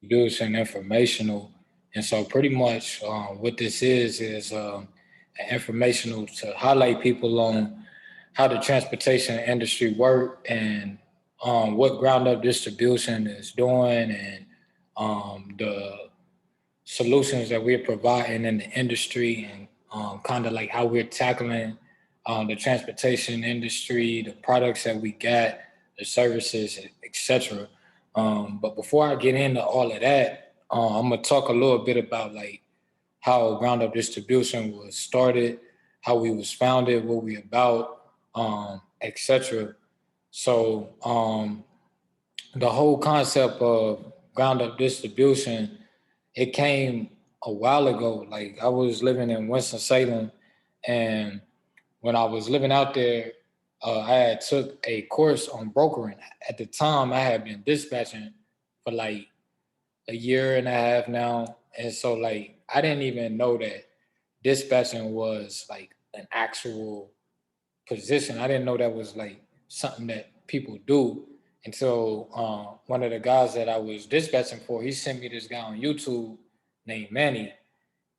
distribution informational. And so pretty much what this is an informational to highlight people on how the transportation industry work and what ground up distribution is doing and the solutions that we're providing in the industry and kind of like how we're tackling the transportation industry, the products that we got, the services, etc. But before I get into all of that, I'm gonna talk a little bit about like how ground up distribution was started, how we was founded, what we about, etc. So the whole concept of ground up distribution, it came a while ago. Like I was living in Winston-Salem, and when I was living out there, I had took a course on brokering. At the time, I had been dispatching for like a year and a half now, and so like I didn't even know that dispatching was like an actual position. I didn't know that was like something that people do until one of the guys that I was dispatching for, he sent me this guy on YouTube named Manny,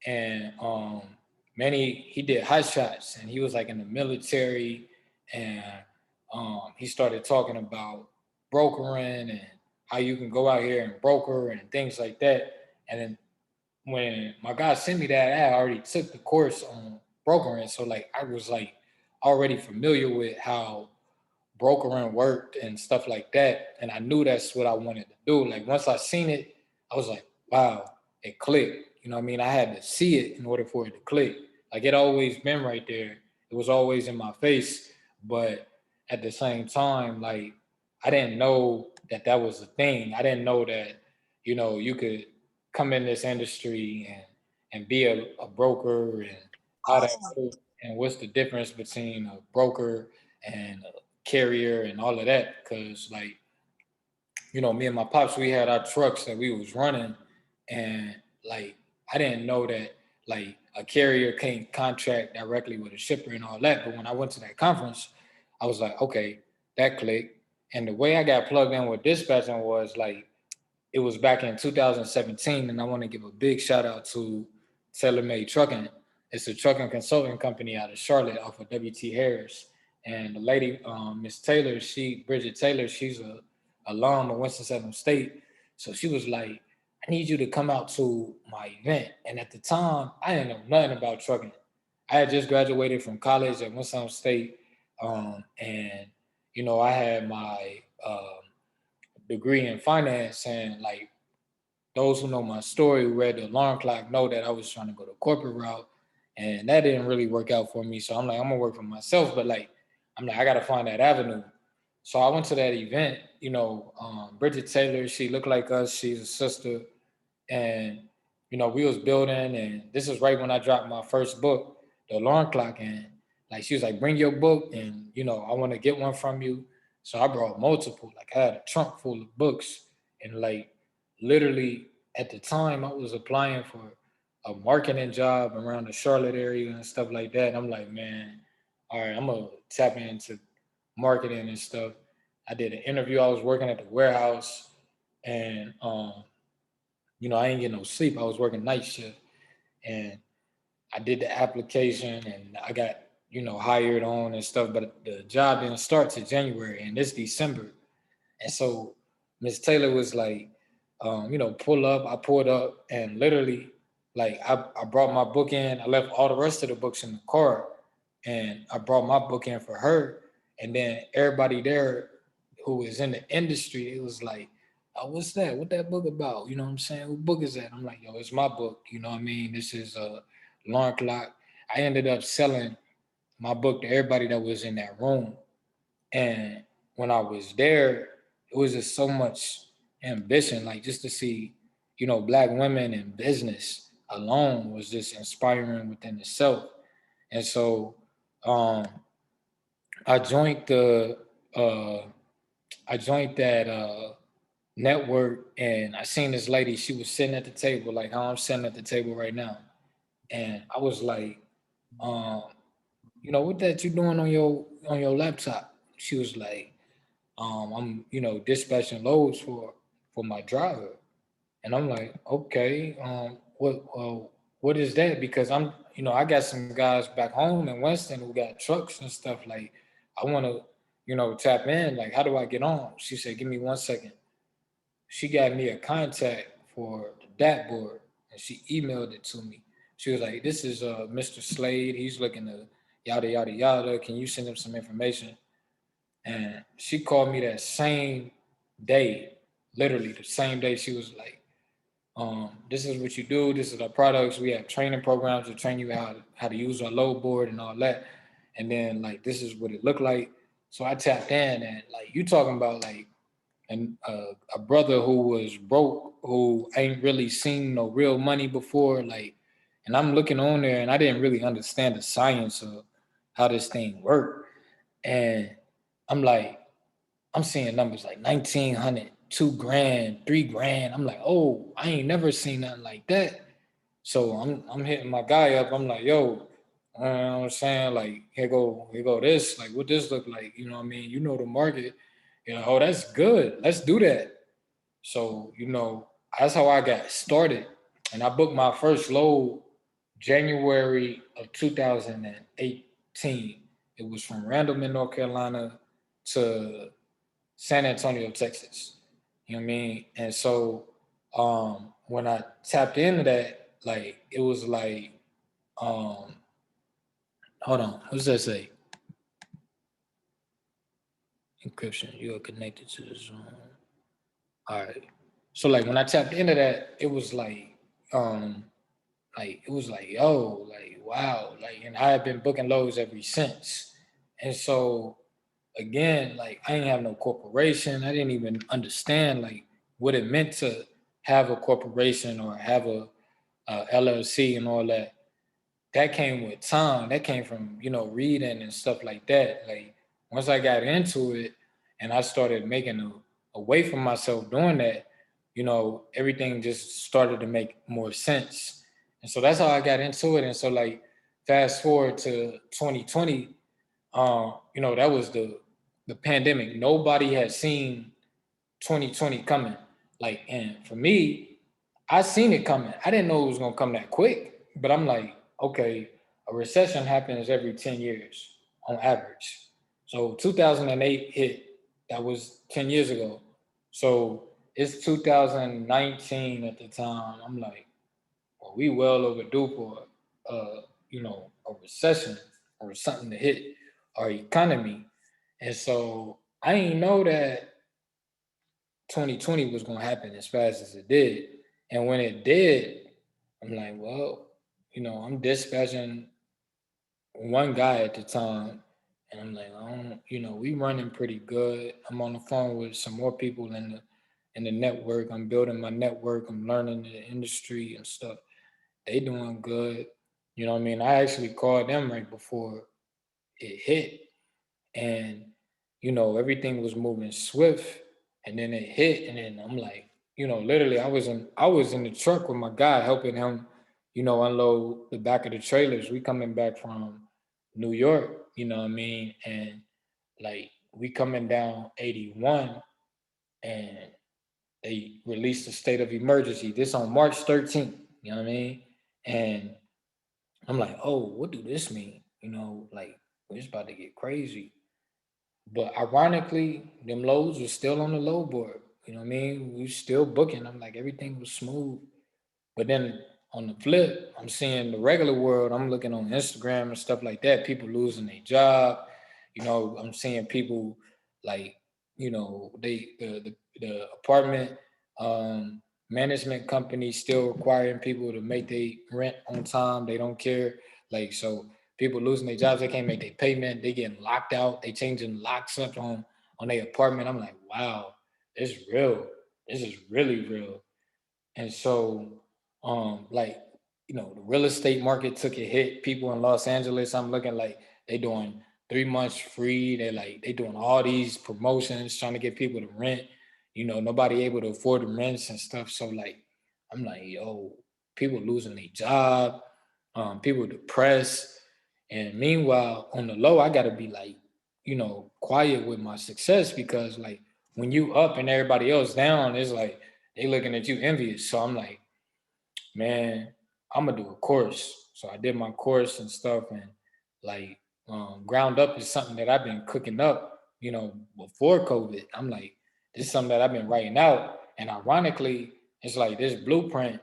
and Manny he did hot shots, and he was like in the military, and he started talking about brokering and how you can go out here and broker and things like that. And then when my guy sent me that, I already took the course on brokering, so like I was like already familiar with how brokering worked and stuff like that, and I knew that's what I wanted to do. Like once I seen it, I was like, wow, it clicked. You know what I mean? I had to see it in order for it to click. Like it always been right there. It was always in my face, but at the same time, like I didn't know that that was a thing. I didn't know that you could come in this industry and be a broker and how that works and what's the difference between a broker and a carrier and all of that. Because like me and my pops, we had our trucks that we was running, and like I didn't know that like a carrier can't contract directly with a shipper and all that. But when I went to that conference, I was like, okay, that clicked. And the way I got plugged in with dispatching was like it was back in 2017, and I want to give a big shout out to Taylor Made Trucking. It's a trucking consulting company out of Charlotte off of WT Harris. And the lady, Miss Taylor, Bridget Taylor, she's a alum of Winston-Salem State. So she was like, I need you to come out to my event. And at the time, I didn't know nothing about trucking. I had just graduated from college at Winston State. And, I had my degree in finance, and like those who know my story, who read the alarm clock, know that I was trying to go the corporate route, and that didn't really work out for me. So I'm like, I'm gonna work for myself, but like, I'm like, I gotta find that avenue. So I went to that event. Bridget Taylor, she looked like us. She's a sister, and we was building, and this is right when I dropped my first book, The Alarm Clock, and like she was like, bring your book, and I want to get one from you. So I brought multiple. Like I had a trunk full of books, and like literally at the time I was applying for a marketing job around the Charlotte area and stuff like that. And I'm like, man, all right, I'm gonna tap into marketing and stuff. I did an interview. I was working at the warehouse, and I ain't get no sleep. I was working night shift, and I did the application, and I got hired on and stuff. But the job didn't start to January, and it's December. And so Miss Taylor was like, pull up. I pulled up, and literally, like I brought my book in. I left all the rest of the books in the car, and I brought my book in for her. And then everybody there who was in the industry, it was like, oh, what's that? What that book about? You know what I'm saying? What book is that? I'm like, yo, it's my book. You know what I mean? This is a alarm clock. I ended up selling my book to everybody that was in that room. And when I was there, it was just so much ambition, like just to see, Black women in business alone was just inspiring within itself. And so um, I joined the I joined that network, and I seen this lady. She was sitting at the table, like how I'm sitting at the table right now, and I was like, um, what that you doing on your laptop? She was like, I'm dispatching loads for my driver. And I'm like, okay, what is that? Because I got some guys back home in Winston who got trucks and stuff. Like, I want to, tap in. Like, how do I get on? She said, give me 1 second. She got me a contact for the DAT board, and she emailed it to me. She was like, this is Mr. Slade. He's looking to yada yada yada. Can you send him some information? And she called me that same day, literally the same day. She was like, this is what you do. This is our products. We have training programs to train you how to use our load board and all that. And then like this is what it looked like. So I tapped in, and like you talking about like a brother who was broke, who ain't really seen no real money before, like, and I'm looking on there, and I didn't really understand the science of how this thing worked, and I'm like, I'm seeing numbers like 1,900, 2 grand, 3 grand. I'm like, oh, I ain't never seen nothing like that. So I'm hitting my guy up. I'm like, yo, you know what I'm saying? Like, here go this. Like, what this look like? You know what I mean? You know the market. Oh, that's good. Let's do that. So, that's how I got started. And I booked my first load January of 2018. It was from Randleman, North Carolina to San Antonio, Texas. You know what I mean? And so when I tapped into that, like it was like, um, hold on, what does that say? Encryption, you are connected to the Zoom. All right. So like when I tapped into that, it was like it was like, yo, like wow, like, and I have been booking loads ever since. And so again, like I didn't have no corporation. I didn't even understand like what it meant to have a corporation or have a LLC and all that. That came with time. That came from reading and stuff like that. Like once I got into it and I started making a way for myself doing that, everything just started to make more sense. And so that's how I got into it. And so like fast forward to 2020, that was the pandemic. Nobody had seen 2020 coming. Like, and for me, I seen it coming. I didn't know it was gonna come that quick, but I'm like, okay, a recession happens every 10 years on average. So 2008 hit. That was 10 years ago. So it's 2019 at the time. I'm like, well, we well overdue for a recession or something to hit our economy. And so I didn't know that 2020 was gonna happen as fast as it did. And when it did, I'm like, well, I'm dispatching one guy at the time, and I'm like, I don't, we running pretty good. I'm on the phone with some more people in the network. I'm building my network. I'm learning the industry and stuff. They doing good. You know what I mean? I actually called them right before it hit, and everything was moving swift, and then it hit, and then I'm like, literally I was in the truck with my guy helping him unload the back of the trailers. We coming back from New York, you know what I mean, and like we coming down 81, and they released a state of emergency this on March 13th, you know what I mean, and I'm like, oh, what do this mean, like it's about to get crazy. But ironically, them loads were still on the load board. You know what I mean? We still booking. I'm like, everything was smooth. But then on the flip, I'm seeing the regular world. I'm looking on Instagram and stuff like that. People losing their job. I'm seeing people like, the apartment management company still requiring people to make their rent on time. They don't care. Like so, people losing their jobs. They can't make their payment. They getting locked out. They changing locks up on their apartment. I'm like, wow, it's real. This is really real. And so, like, the real estate market took a hit. People in Los Angeles, I'm looking like they doing 3 months free. They doing all these promotions, trying to get people to rent. Nobody able to afford the rents and stuff. So like, I'm like, yo, people losing their job, people depressed. And meanwhile, on the low, I gotta be like, quiet with my success because like when you up and everybody else down, it's like they looking at you envious. So I'm like, man, I'm gonna do a course. So I did my course and stuff, and like ground up is something that I've been cooking up, before COVID. I'm like, this is something that I've been writing out, and ironically, it's like this blueprint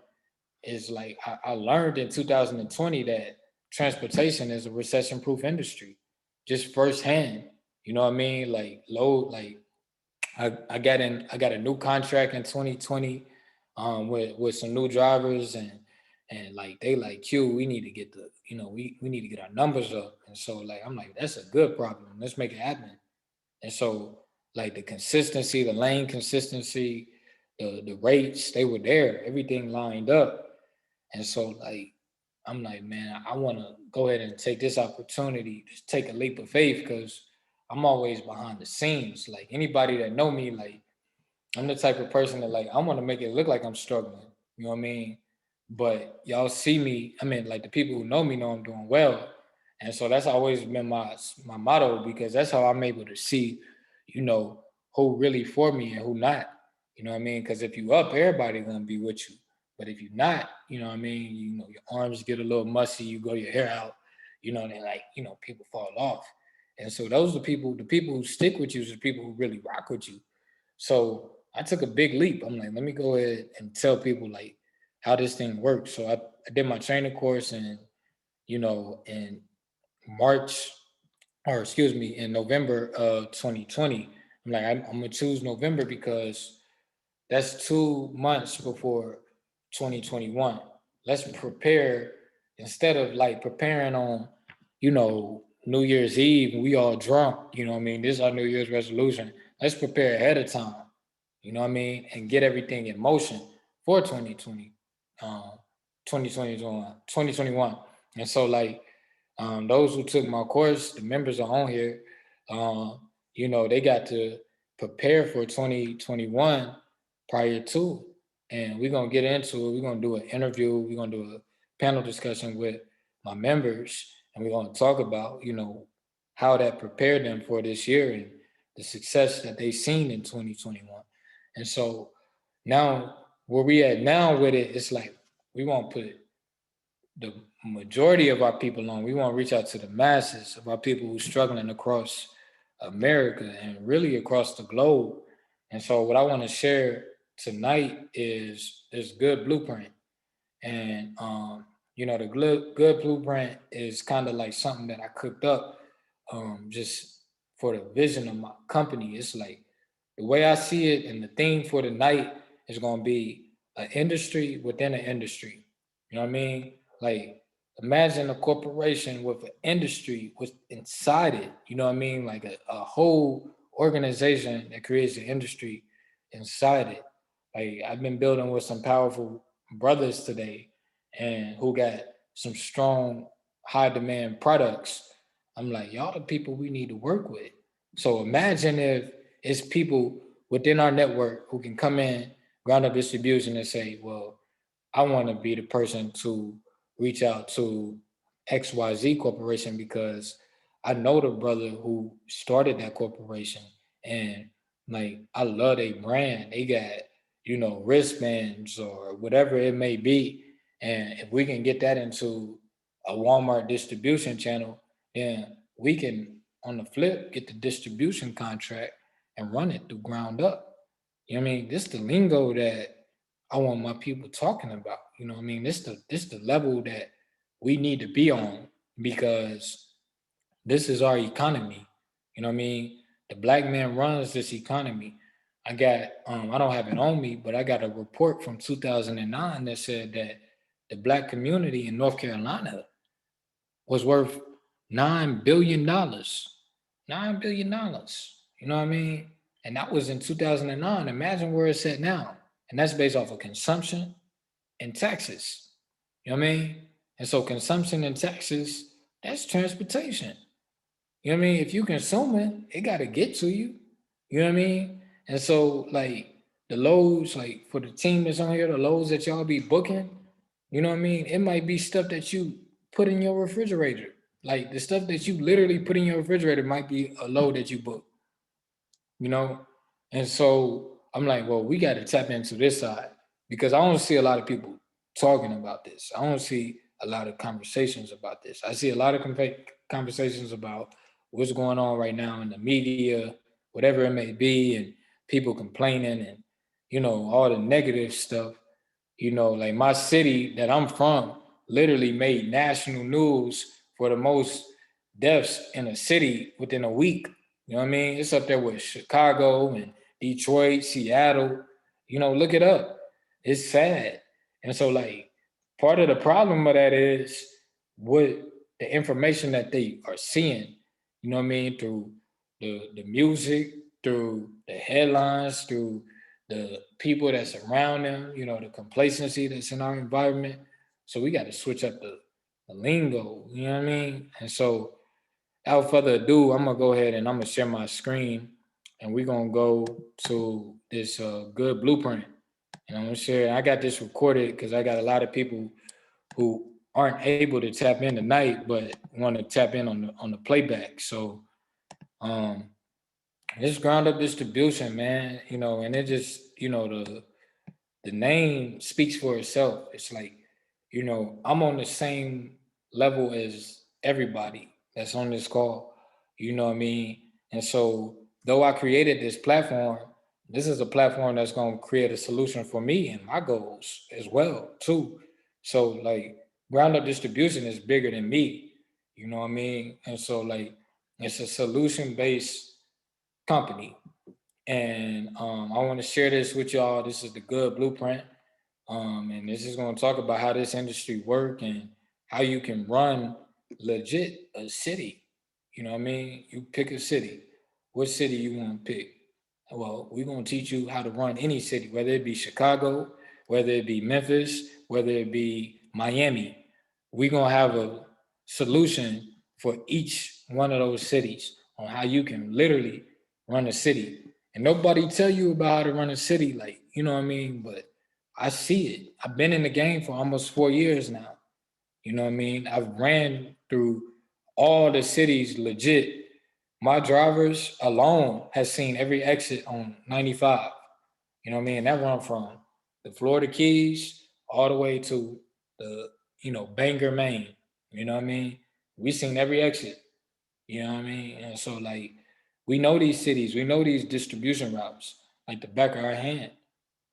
is like I learned in 2020 that transportation is a recession-proof industry, just firsthand. You know what I mean? Like load, like I got a new contract in 2020 with some new drivers, and like they like, Q, we need to get we need to get our numbers up. And so like I'm like, that's a good problem. Let's make it happen. And so like the consistency, the lane consistency, the rates, they were there, everything lined up. And so like I'm like, man, I want to go ahead and take this opportunity, just take a leap of faith, because I'm always behind the scenes. Like anybody that know me, like I'm the type of person that like I want to make it look like I'm struggling. You know what I mean? But y'all see me. I mean, like the people who know I'm doing well, and so that's always been my motto, because that's how I'm able to see, who really for me and who not. You know what I mean? Because if you up, everybody gonna be with you. But if you're not, you know what I mean? Your arms get a little musty. You grow your hair out. And then like people fall off. And so those are the people who stick with you is the people who really rock with you. So I took a big leap. I'm like, let me go ahead and tell people like how this thing works. So I did my training course in March, or excuse me, in November of 2020. I'm like, I'm gonna choose November because that's 2 months before 2021. Let's prepare instead of like preparing on, New Year's Eve, we all drunk, you know what I mean? This is our New Year's resolution. Let's prepare ahead of time, you know what I mean? And get everything in motion for 2020, um, 2021. And so like those who took my course, the members are on here, they got to prepare for 2021 prior to. And we're going to get into it. We're going to do an interview. We're going to do a panel discussion with my members. And we're going to talk about, how that prepared them for this year and the success that they've seen in 2021. And so now, where we at now with it, it's like we want to put the majority of our people on. We want to reach out to the masses of our people who are struggling across America and really across the globe. And so what I want to share tonight is this GUD Blueprint. And the GUD Blueprint is kind of like something that I cooked up just for the vision of my company. It's like the way I see it, and the theme for the night is going to be an industry within an industry. You know what I mean? Like imagine a corporation with an industry with inside it. You know what I mean? Like a whole organization that creates an industry inside it. Like I've been building with some powerful brothers today, and who got some strong high demand products. I'm like, y'all the people we need to work with. So imagine if it's people within our network who can come in, ground up distribution, and say, well, I want to be the person to reach out to XYZ Corporation because I know the brother who started that corporation, and like I love their brand. They got, wristbands or whatever it may be. And if we can get that into a Walmart distribution channel, then we can, on the flip, get the distribution contract and run it through ground up. You know what I mean? This the lingo that I want my people talking about. You know what I mean? This the level that we need to be on, because this is our economy. You know what I mean? The black man runs this economy. I don't have it on me, but I got a report from 2009 that said that the black community in North Carolina was worth $9 billion. $9 billion. You know what I mean? And that was in 2009. Imagine where it's at now. And that's based off of consumption and taxes. You know what I mean? And so consumption and taxes, that's transportation. You know what I mean? If you consume it, it got to get to you. You know what I mean? And so, like, the loads, like, for the team that's on here, the loads that y'all be booking, you know what I mean? It might be stuff that you put in your refrigerator. Like, the stuff that you literally put in your refrigerator might be a load that you book, you know? And so I'm like, well, we got to tap into this side because I don't see a lot of people talking about this. I don't see a lot of conversations about this. I see a lot of conversations about what's going on right now in the media, whatever it may be, and people complaining and, all the negative stuff. Like my city that I'm from literally made national news for the most deaths in a city within a week. You know what I mean? It's up there with Chicago and Detroit, Seattle. Look it up. It's sad. And so, like, part of the problem of that is what the information that they are seeing, you know what I mean, through the music, through the headlines, through the people that's around them, the complacency that's in our environment. So we got to switch up the lingo, you know what I mean? And so, without further ado, I'm gonna go ahead and I'm gonna share my screen, and we're gonna go to this GUD Blueprint, and I'm gonna share. I got this recorded because I got a lot of people who aren't able to tap in tonight, but want to tap in on the playback. So, this ground up distribution, man, and it just, the name speaks for itself. It's like, I'm on the same level as everybody that's on this call. You know what I mean? And so, though I created this platform, this is a platform that's going to create a solution for me and my goals as well, too. So, like, ground up distribution is bigger than me. You know what I mean? And so, like, it's a solution based company. And I want to share this with y'all. This is the GUD Blueprint. And this is going to talk about how this industry work and how you can run legit a city. You know what I mean? You pick a city. What city you want to pick? Well, we're going to teach you how to run any city, whether it be Chicago, whether it be Memphis, whether it be Miami. We're going to have a solution for each one of those cities on how you can literally run a city. And nobody tell you about how to run a city, like, you know what I mean? But I see it. I've been in the game for almost 4 years now. You know what I mean? I've ran through all the cities legit. My drivers alone has seen every exit on 95. You know what I mean? That run from the Florida Keys all the way to the, Bangor, Maine. You know what I mean? We seen every exit. You know what I mean? And so, like, we know these cities, we know these distribution routes like the back of our hand.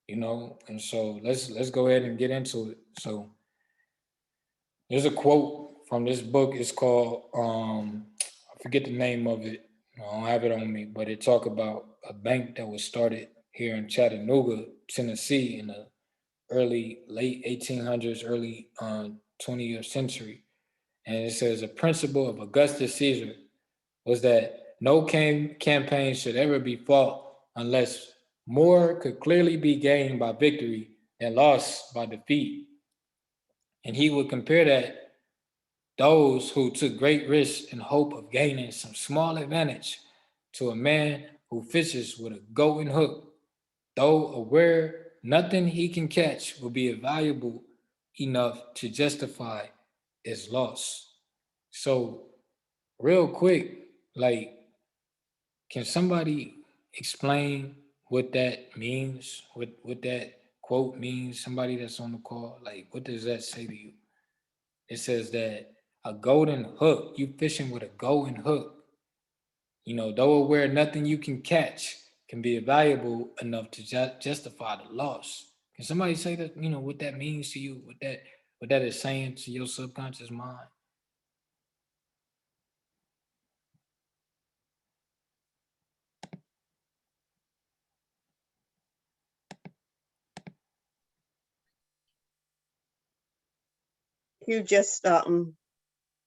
And so let's go ahead and get into it. So there's a quote from this book. It's called I forget the name of it. I don't have it on me, but it talk about a bank that was started here in Chattanooga, Tennessee, in the late 1800s, early 20th century. And it says a principle of Augustus Caesar was that no campaign should ever be fought unless more could clearly be gained by victory than lost by defeat. And he would compare that those who took great risks in hope of gaining some small advantage to a man who fishes with a golden hook, though aware nothing he can catch will be valuable enough to justify its loss. So, real quick, like, can somebody explain what that means? What that quote means? Somebody that's on the call, like, what does that say to you? It says that a golden hook, you fishing with a golden hook, though aware nothing you can catch can be valuable enough to justify the loss. Can somebody say that, what that means to you, what that is saying to your subconscious mind? You just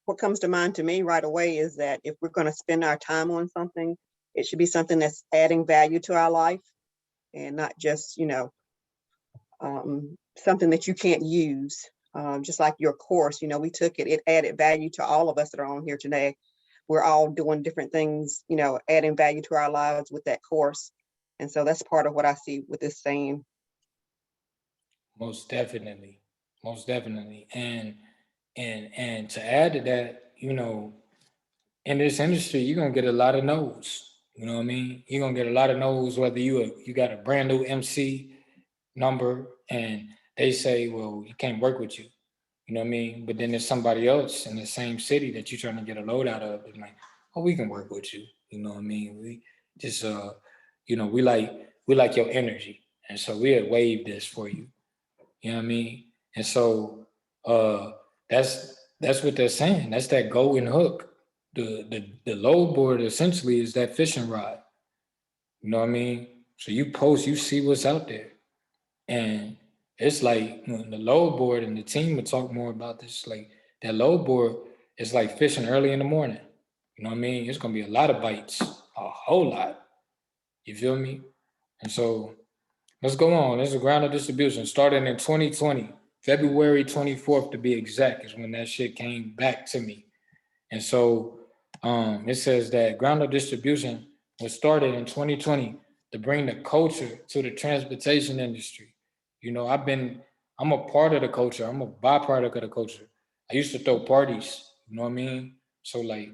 what comes to mind to me right away is that if we're going to spend our time on something, it should be something that's adding value to our life and not just, something that you can't use. Just like your course, we took it, it added value to all of us that are on here today. We're all doing different things, adding value to our lives with that course. And so that's part of what I see with this saying. Most definitely. Most definitely. And to add to that, in this industry, you're gonna get a lot of no's. You know what I mean? You're gonna get a lot of no's whether you got a brand new MC number and they say, well, you can't work with you. You know what I mean? But then there's somebody else in the same city that you're trying to get a load out of. And like, oh, we can work with you. You know what I mean? We just we like your energy. And so we'll waive this for you. You know what I mean? And so uh that's what they're saying. That's that golden hook. The load board essentially is that fishing rod. You know what I mean? So you post, you see what's out there. And it's like the load board, and the team will talk more about this. Like that load board is like fishing early in the morning. You know what I mean? It's gonna be a lot of bites, a whole lot. You feel me? And so let's go on. This is a ground of distribution starting in 2020, February 24th to be exact, is when that shit came back to me. And so it says that ground of distribution was started in 2020 to bring the culture to the transportation industry. You know, I'm a part of the culture. I'm a byproduct of the culture. I used to throw parties, you know what I mean? So like,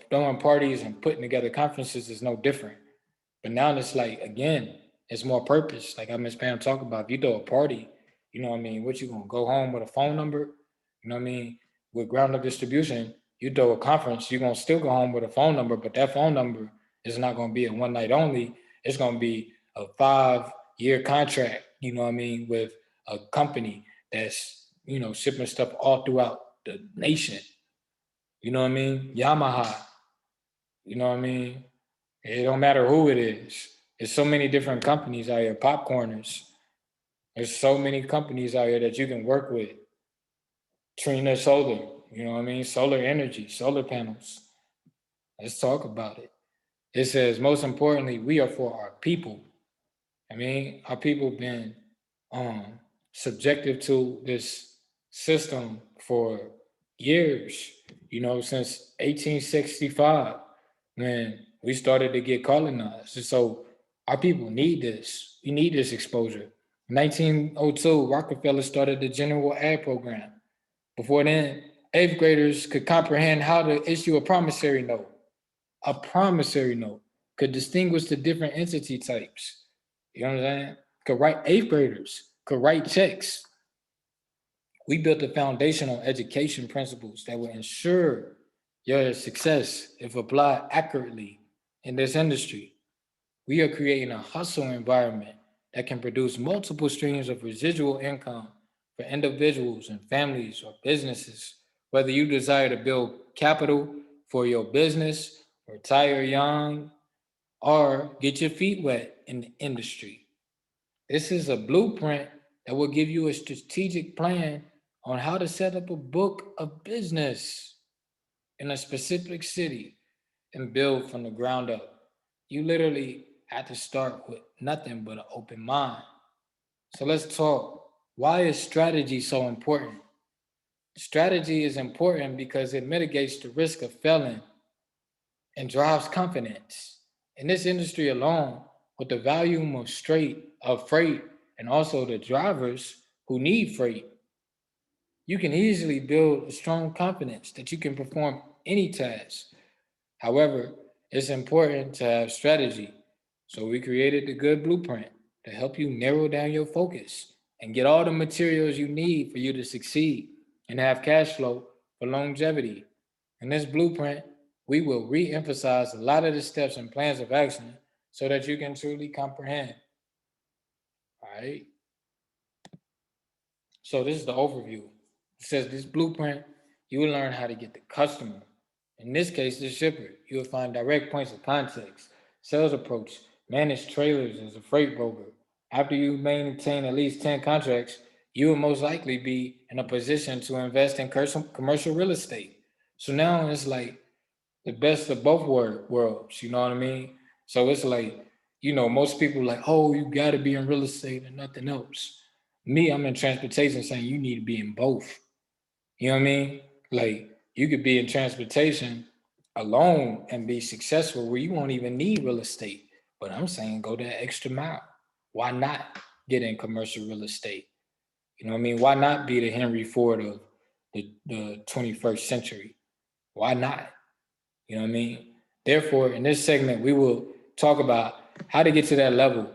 throwing parties and putting together conferences is no different. But now it's like, again, it's more purpose. Like I Miss Pam talk about, if you throw a party, you know what I mean? What, you gonna go home with a phone number? You know what I mean? With ground up distribution, you throw a conference, you're gonna still go home with a phone number, but that phone number is not gonna be a one night only. It's gonna be a 5-year contract, you know what I mean, with a company that's, shipping stuff all throughout the nation. You know what I mean? Yamaha, you know what I mean? It don't matter who it is. There's so many different companies out here, popcorners. There's so many companies out here that you can work with. Trina Solar, you know what I mean? Solar energy, solar panels. Let's talk about it. It says, most importantly, we are for our people. I mean, our people been um, subjective to this system for years, since 1865, when we started to get colonized. And so our people need this. We need this exposure. 1902, Rockefeller started the General Ed Program. Before then, eighth graders could comprehend how to issue a promissory note. A promissory note could distinguish the different entity types. You know what I'm saying? Could write eighth graders, could write checks. We built the foundational education principles that will ensure your success if applied accurately in this industry. We are creating a hustle environment that can produce multiple streams of residual income for individuals and families or businesses, whether you desire to build capital for your business, retire young, or get your feet wet in the industry. This is a blueprint that will give you a strategic plan on how to set up a book of business in a specific city and build from the ground up. You literally have to start with nothing but an open mind. So let's talk. Why is strategy so important? Strategy is important because it mitigates the risk of failing and drives confidence. In this industry alone, with the volume of freight and also the drivers who need freight, you can easily build a strong confidence that you can perform any task. However, it's important to have strategy. So we created the GUD Blueprint to help you narrow down your focus and get all the materials you need for you to succeed and have cash flow for longevity. In this blueprint, we will re-emphasize a lot of the steps and plans of action so that you can truly comprehend. All right. So this is the overview. It says this blueprint, you will learn how to get the customer. In this case, the shipper. You will find direct points of contact, sales approach, manage trailers as a freight broker. After you maintain at least 10 contracts, you will most likely be in a position to invest in commercial real estate. So now it's like the best of both worlds, you know what I mean? So it's like, most people like, oh, you got to be in real estate and nothing else. Me, I'm in transportation saying you need to be in both. You know what I mean? Like you could be in transportation alone and be successful where you won't even need real estate. But I'm saying go that extra mile. Why not get in commercial real estate? You know what I mean? Why not be the Henry Ford of the 21st century? Why not? You know what I mean? Therefore, in this segment, we will talk about how to get to that level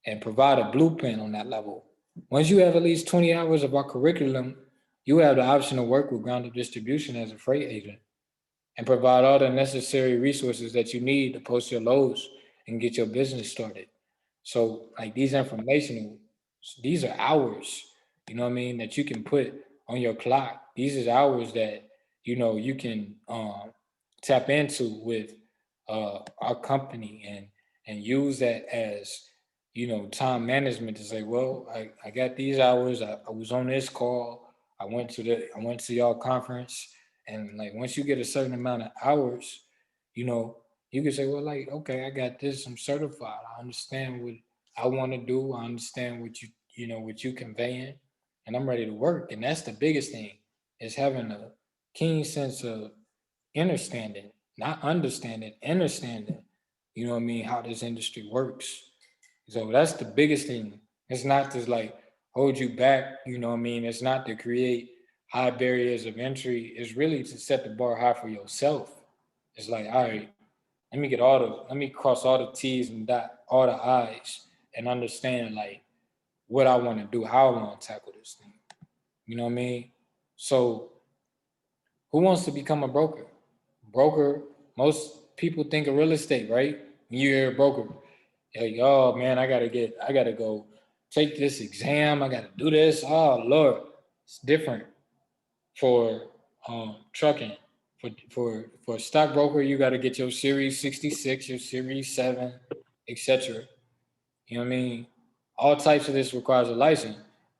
and provide a blueprint on that level. Once you have at least 20 hours of our curriculum, you have the option to work with ground-up distribution as a freight agent and provide all the necessary resources that you need to post your loads and get your business started. So like these are hours, you know what I mean, that you can put on your clock. These is hours that, you can tap into with our company and use that as, time management to say, well, I got these hours. I was on this call. I went to y'all conference. And like once you get a certain amount of hours, you know, you can say, well, like, okay, I got this, I'm certified. I understand what I want to do. I understand what you conveying, and I'm ready to work. And that's the biggest thing is having a keen sense of understanding, not understanding, understanding, you know what I mean, how this industry works. So that's the biggest thing. It's not to like hold you back, you know what I mean? It's not to create high barriers of entry. It's really to set the bar high for yourself. It's like, all right, let me cross all the T's and dot all the I's and understand like what I want to do, how I want to tackle this thing. You know what I mean? So who wants to become a broker? Broker, most people think of real estate, right? When you hear a broker, like, oh man, I gotta go take this exam. I gotta do this. Oh Lord, it's different for trucking. For a stockbroker, you gotta get your Series 66, your Series 7, etc. You know what I mean? All types of this requires a license.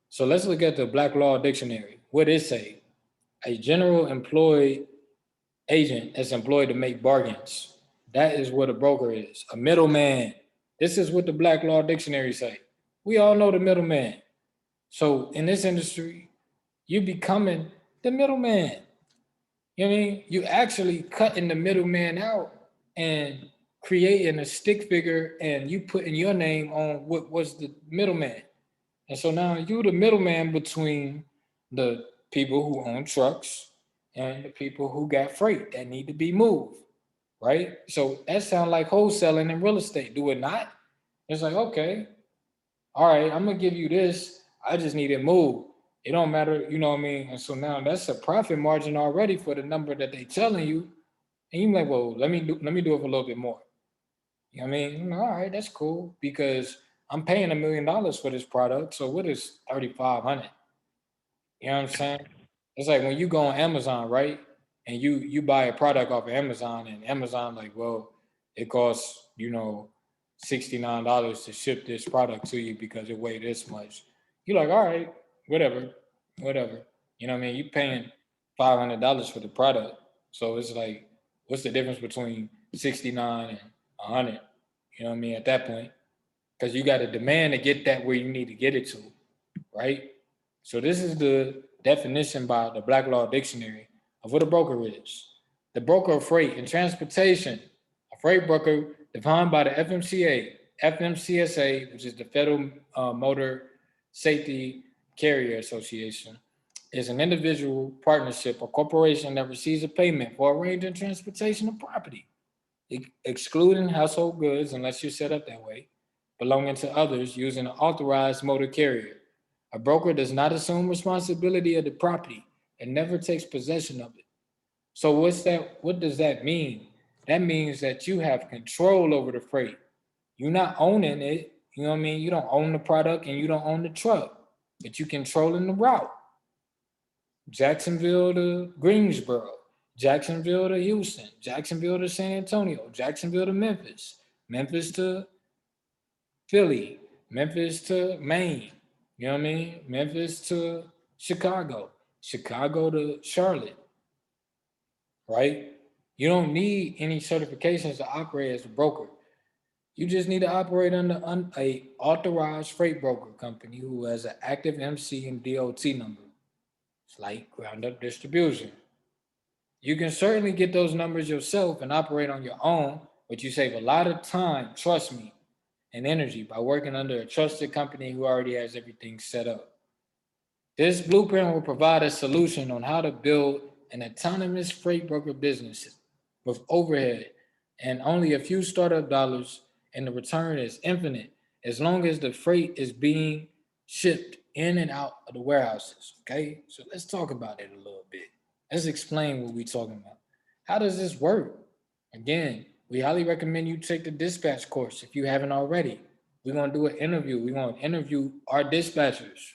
So let's look at the Black Law Dictionary. What it say? A general employed agent is employed to make bargains. That is what a broker is. A middleman. This is what the Black Law Dictionary say. We all know the middleman. So in this industry, you becoming the middleman. You know what I mean? You actually cutting the middleman out and creating a stick figure and you putting your name on what was the middleman. And so now you the middleman between the people who own trucks and the people who got freight that need to be moved, right? So that sounds like wholesaling in real estate, do it not? It's like, okay, all right, I'm gonna give you this. I just need it moved. It don't matter, you know what I mean? And so now that's a profit margin already for the number that they telling you. And you're like, well, let me do it for a little bit more. You know what I mean? All right, that's cool because I'm paying $1 million for this product. So what is 3,500? You know what I'm saying? It's like when you go on Amazon, right? And you buy a product off of Amazon, and Amazon like, well, it costs $69 to ship this product to you because it weighed this much. You're like, all right, whatever, whatever. You know what I mean? You're paying $500 for the product, so it's like, what's the difference between 69 and 100? You know what I mean? At that point, because you got a demand to get that where you need to get it to, right? So this is the definition by the Black Law Dictionary of what a broker is. The broker of freight and transportation, a freight broker defined by the FMCSA, which is the Federal Motor Safety Carrier Association, is an individual, partnership, or corporation that receives a payment for arranging transportation of property, excluding household goods unless you're set up that way, belonging to others using an authorized motor carrier. A broker does not assume responsibility of the property and never takes possession of it. So what does that mean? That means that you have control over the freight. You're not owning it. You know what I mean? You don't own the product and you don't own the truck, but you controlling the route. Jacksonville to Greensboro, Jacksonville to Houston, Jacksonville to San Antonio, Jacksonville to Memphis, Memphis to Philly, Memphis to Maine, you know what I mean? Memphis to Chicago, Chicago to Charlotte, right? You don't need any certifications to operate as a broker. You just need to operate under a authorized freight broker company who has an active MC and DOT number. It's like ground up distribution. You can certainly get those numbers yourself and operate on your own, but you save a lot of time, trust me, and energy by working under a trusted company who already has everything set up. This blueprint will provide a solution on how to build an autonomous freight broker business with overhead, and only a few startup dollars, and the return is infinite as long as the freight is being shipped in and out of the warehouses. Okay, so let's talk about it a little bit. Let's explain what we're talking about. How does this work? Again, we highly recommend you take the dispatch course if you haven't already. We're gonna do an interview. We're gonna interview our dispatchers.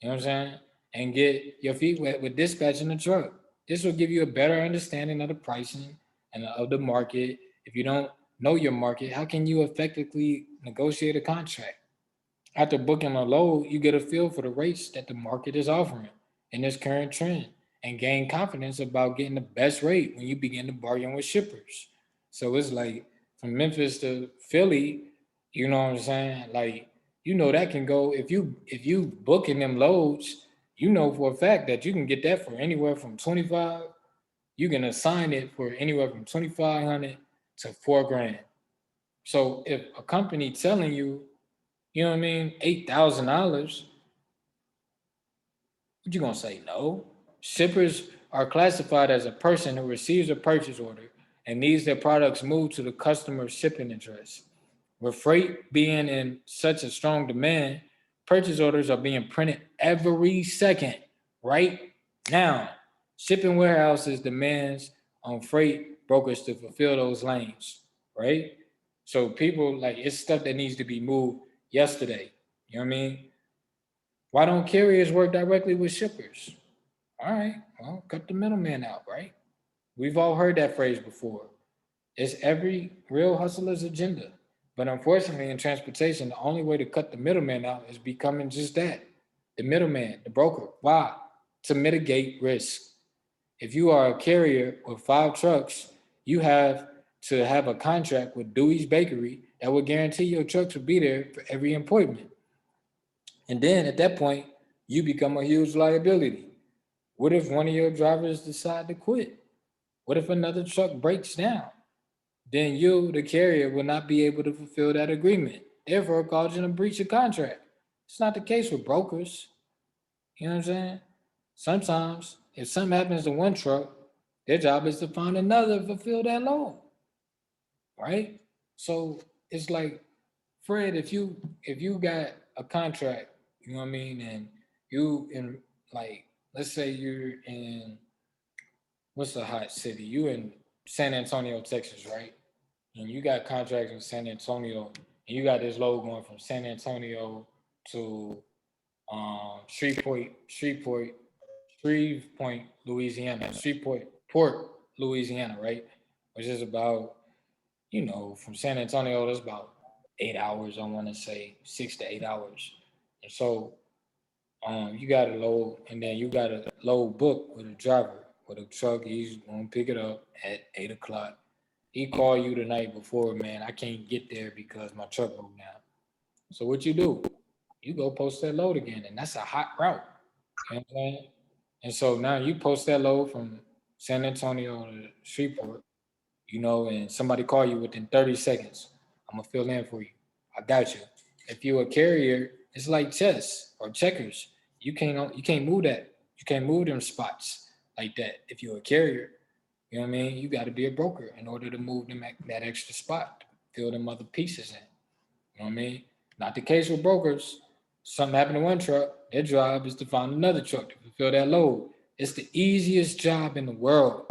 You know what I'm saying? And get your feet wet with dispatching the truck. This will give you a better understanding of the pricing and of the market. If you don't know your market, how can you effectively negotiate a contract? After booking a load, you get a feel for the rates that the market is offering in this current trend and gain confidence about getting the best rate when you begin to bargain with shippers. So it's like from Memphis to Philly, you know what I'm saying? Like, that can go if you booking them loads, you know for a fact that you can get that for anywhere from 25, you can assign it for anywhere from 2,500 to 4 grand. So if a company telling you know what I mean, $8,000, what you gonna say? No. Shippers are classified as a person who receives a purchase order and needs their products moved to the customer's shipping address. With freight being in such a strong demand, purchase orders are being printed every second, right now. Shipping warehouses demands on freight brokers to fulfill those lanes, right? So people like it's stuff that needs to be moved yesterday. You know what I mean? Why don't carriers work directly with shippers? All right, well, cut the middleman out, right? We've all heard that phrase before. It's every real hustler's agenda. But unfortunately, in transportation, the only way to cut the middleman out is becoming just that, the middleman, the broker. Why? To mitigate risk. If you are a carrier with 5 trucks, you have to have a contract with Dewey's Bakery that will guarantee your trucks will be there for every appointment. And then at that point, you become a huge liability. What if one of your drivers decide to quit? What if another truck breaks down? Then you, the carrier, will not be able to fulfill that agreement, therefore causing a breach of contract. It's not the case with brokers. You know what I'm saying? Sometimes, if something happens to one truck, their job is to find another to fulfill that load, right? So it's like, Fred, if you got a contract, you know what I mean, and you in like, let's say you're in what's a hot city? You in San Antonio, Texas, right? And you got contracts in San Antonio, and you got this load going from San Antonio to Shreveport, Louisiana, Port, Louisiana, right? Which is about, from San Antonio, that's about 8 hours. I want to say 6 to 8 hours. And so, you got to load, and then you got to load book with a driver with a truck. He's gonna pick it up at 8 o'clock. He called you the night before, man. I can't get there because my truck broke down. So what you do? You go post that load again, and that's a hot route. You know what I'm saying? And so now you post that load from San Antonio to Shreveport, and somebody call you within 30 seconds. I'm gonna fill in for you. I got you. If you're a carrier, it's like chess or checkers. You can't move that. You can't move them spots like that. If you're a carrier, you know what I mean? You got to be a broker in order to move them that extra spot, fill them other pieces in. You know what I mean? Not the case with brokers. Something happened to one truck, their job is to find another truck to fulfill that load. It's the easiest job in the world.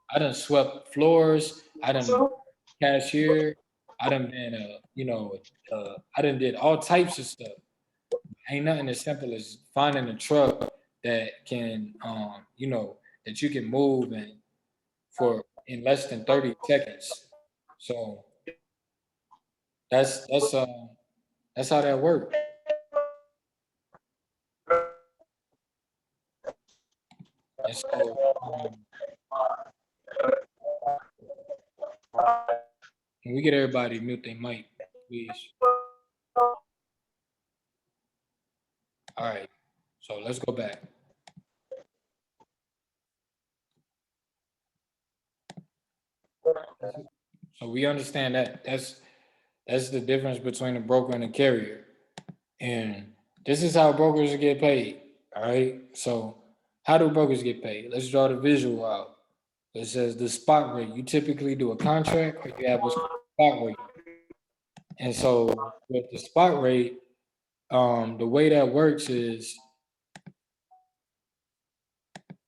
I done swept floors. I done cashier. I done been, I done did all types of stuff. Ain't nothing as simple as finding a truck that can, that you can move and for in less than 30 seconds. So that's that's uh that's how that works. And so can we get everybody to mute their mic, please? All right. So let's go back. So we understand that that's the difference between a broker and a carrier. And this is how brokers get paid. All right. So how do brokers get paid? Let's draw the visual out. It says the spot rate. You typically do a contract or you have a spot rate. And so with the spot rate, the way that works is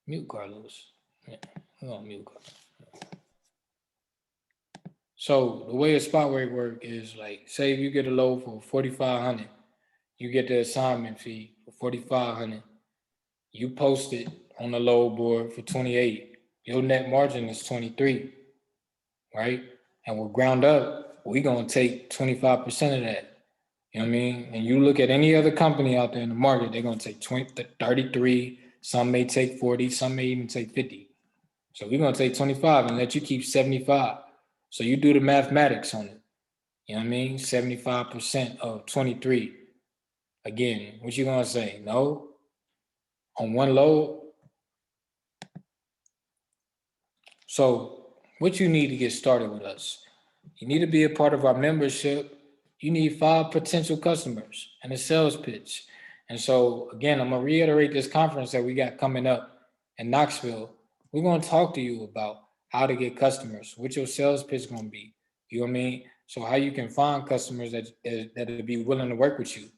mute Carlos. Yeah, we gonna mute Carlos. So the way a spot rate work is like, say if you get a load for 4,500, you get the assignment fee for 4,500. You post it on the load board for 28. Your net margin is 23, right? And we're ground up, we gonna take 25% of that. You know what I mean? And you look at any other company out there in the market, they're gonna take 20, 33, some may take 40, some may even take 50. So we're gonna take 25 and let you keep 75. So you do the mathematics on it. You know what I mean? 75% of 23. Again, what you gonna say? No? On one load? So what you need to get started with us? You need to be a part of our membership. You need 5 potential customers and a sales pitch. And so again, I'm gonna reiterate this conference that we got coming up in Knoxville. We're gonna talk to you about how to get customers, what your sales pitch is gonna be. You know what I mean? So how you can find customers that'll be willing to work with you.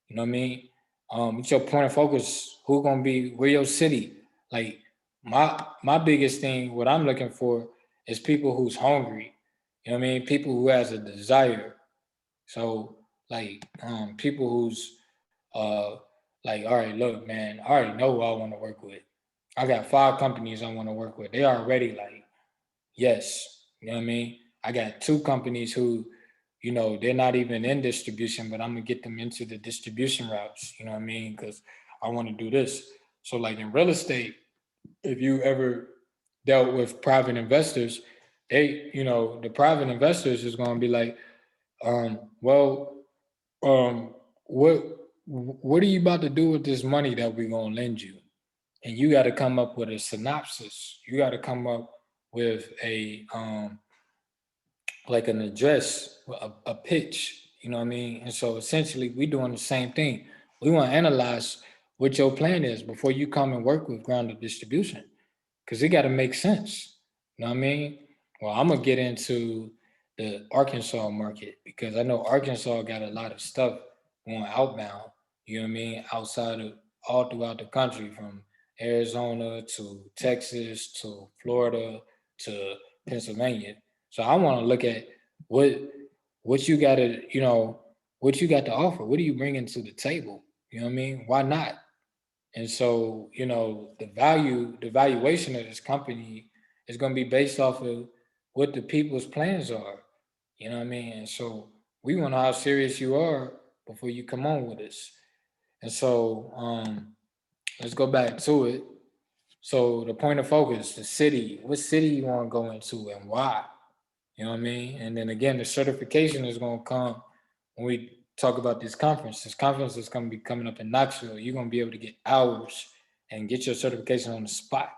You know what I mean? What's your point of focus? Who gonna be? Where your city? Like my biggest thing, what I'm looking for is people who's hungry. You know what I mean? People who has a desire. So like people who's uh like, all right, look, man, I already know who I want to work with. I got 5 companies I want to work with. They already like, yes. You know what I mean? I got 2 companies who, you know, they're not even in distribution, but I'm gonna get them into the distribution routes. You know what I mean? Because I want to do this. So like in real estate, if you ever dealt with private investors, they, you know, the private investors is going to be like, well, um, what what are you about to do with this money that we're going to lend you? And you got to come up with a synopsis. You got to come up with a like an address, a pitch. You know what I mean? And so essentially, we're doing the same thing. We want to analyze what your plan is before you come and work with ground up distribution, because it got to make sense. You know what I mean? Well, I'm gonna get into the Arkansas market because I know Arkansas got a lot of stuff going outbound. You know what I mean? Outside of all throughout the country, from Arizona to Texas to Florida to Pennsylvania. So I want to look at what what you got to, you know, what you got to offer. What are you bringing to the table? You know what I mean? Why not? And so, you know, the valuation of this company is going to be based off of what the people's plans are. You know what I mean? And so we want to know how serious you are before you come on with us. And so let's go back to it. So the point of focus, the city, what city you want to go into and why? You know what I mean? And then again, the certification is going to come when we talk about this conference. This conference is going to be coming up in Knoxville. You're going to be able to get hours and get your certification on the spot.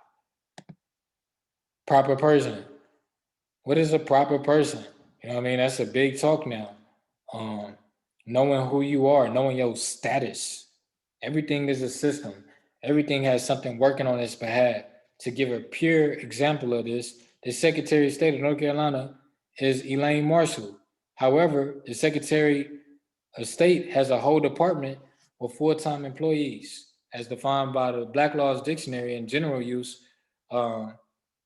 Proper person. What is a proper person? You know what I mean? That's a big talk now. Um, Knowing who you are, knowing your status. Everything is a system. Everything has something working on its behalf. To give a pure example of this, the Secretary of State of North Carolina is Elaine Marshall. However, the Secretary of State has a whole department with full-time employees, as defined by the Black Laws Dictionary in general use. Um,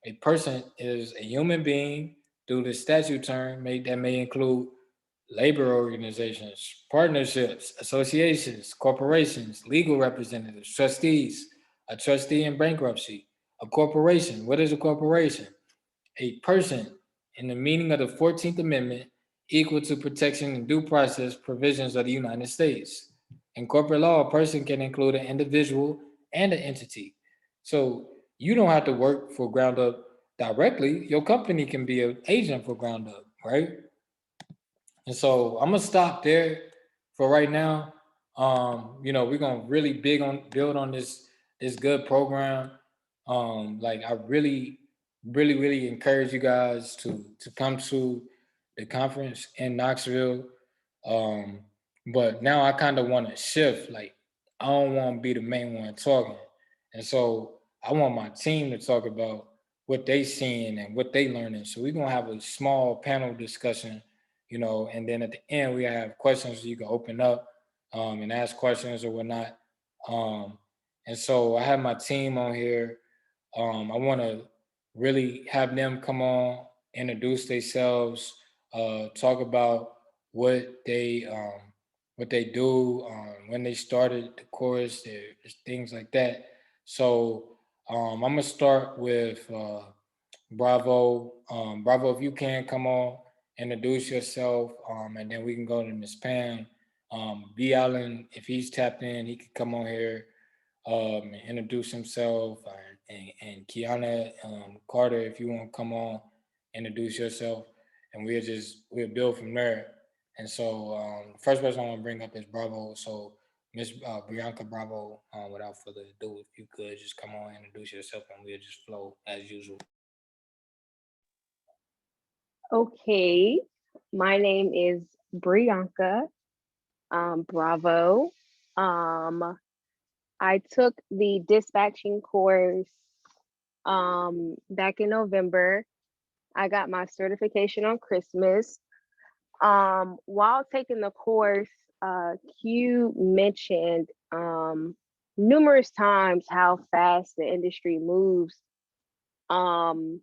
a person is a human being through the statute term that may include labor organizations, partnerships, associations, corporations, legal representatives, trustees, a trustee in bankruptcy, a corporation. What is a corporation? A person in the meaning of the 14th Amendment, equal to protection and due process provisions of the United States. In corporate law, a person can include an individual and an entity. So you don't have to work for Ground Up directly. Your company can be an agent for Ground Up, right? And so I'm gonna stop there for right now. You know, we're gonna really big on build on this good program. Like I really encourage you guys to come to the conference in Knoxville. Um, but now I kind of want to shift. Like I don't want to be the main one talking, and so I want my team to talk about what they seeing and what they learning. So we're gonna have a small panel discussion, you know, and then at the end we have questions you can open up and ask questions or whatnot. And so I have my team on here. I want to really have them come on, introduce themselves, talk about what they do, when they started the course, things like that. So I'm gonna start with Bravo. Bravo, if you can come on, introduce yourself, and then we can go to Miss Pam. B. Allen, if he's tapped in, he could come on here and introduce himself. And Kiana Carter, if you want to come on, introduce yourself, and we'll build from there. And so the first person I want to bring up is Bravo. So Miss Bianca Bravo, without further ado, if you could just come on, introduce yourself, and we'll just flow as usual. Okay, my name is Brianka Bravo. I took the dispatching course back in November. I got my certification on Christmas. While taking the course, Q mentioned numerous times how fast the industry moves. And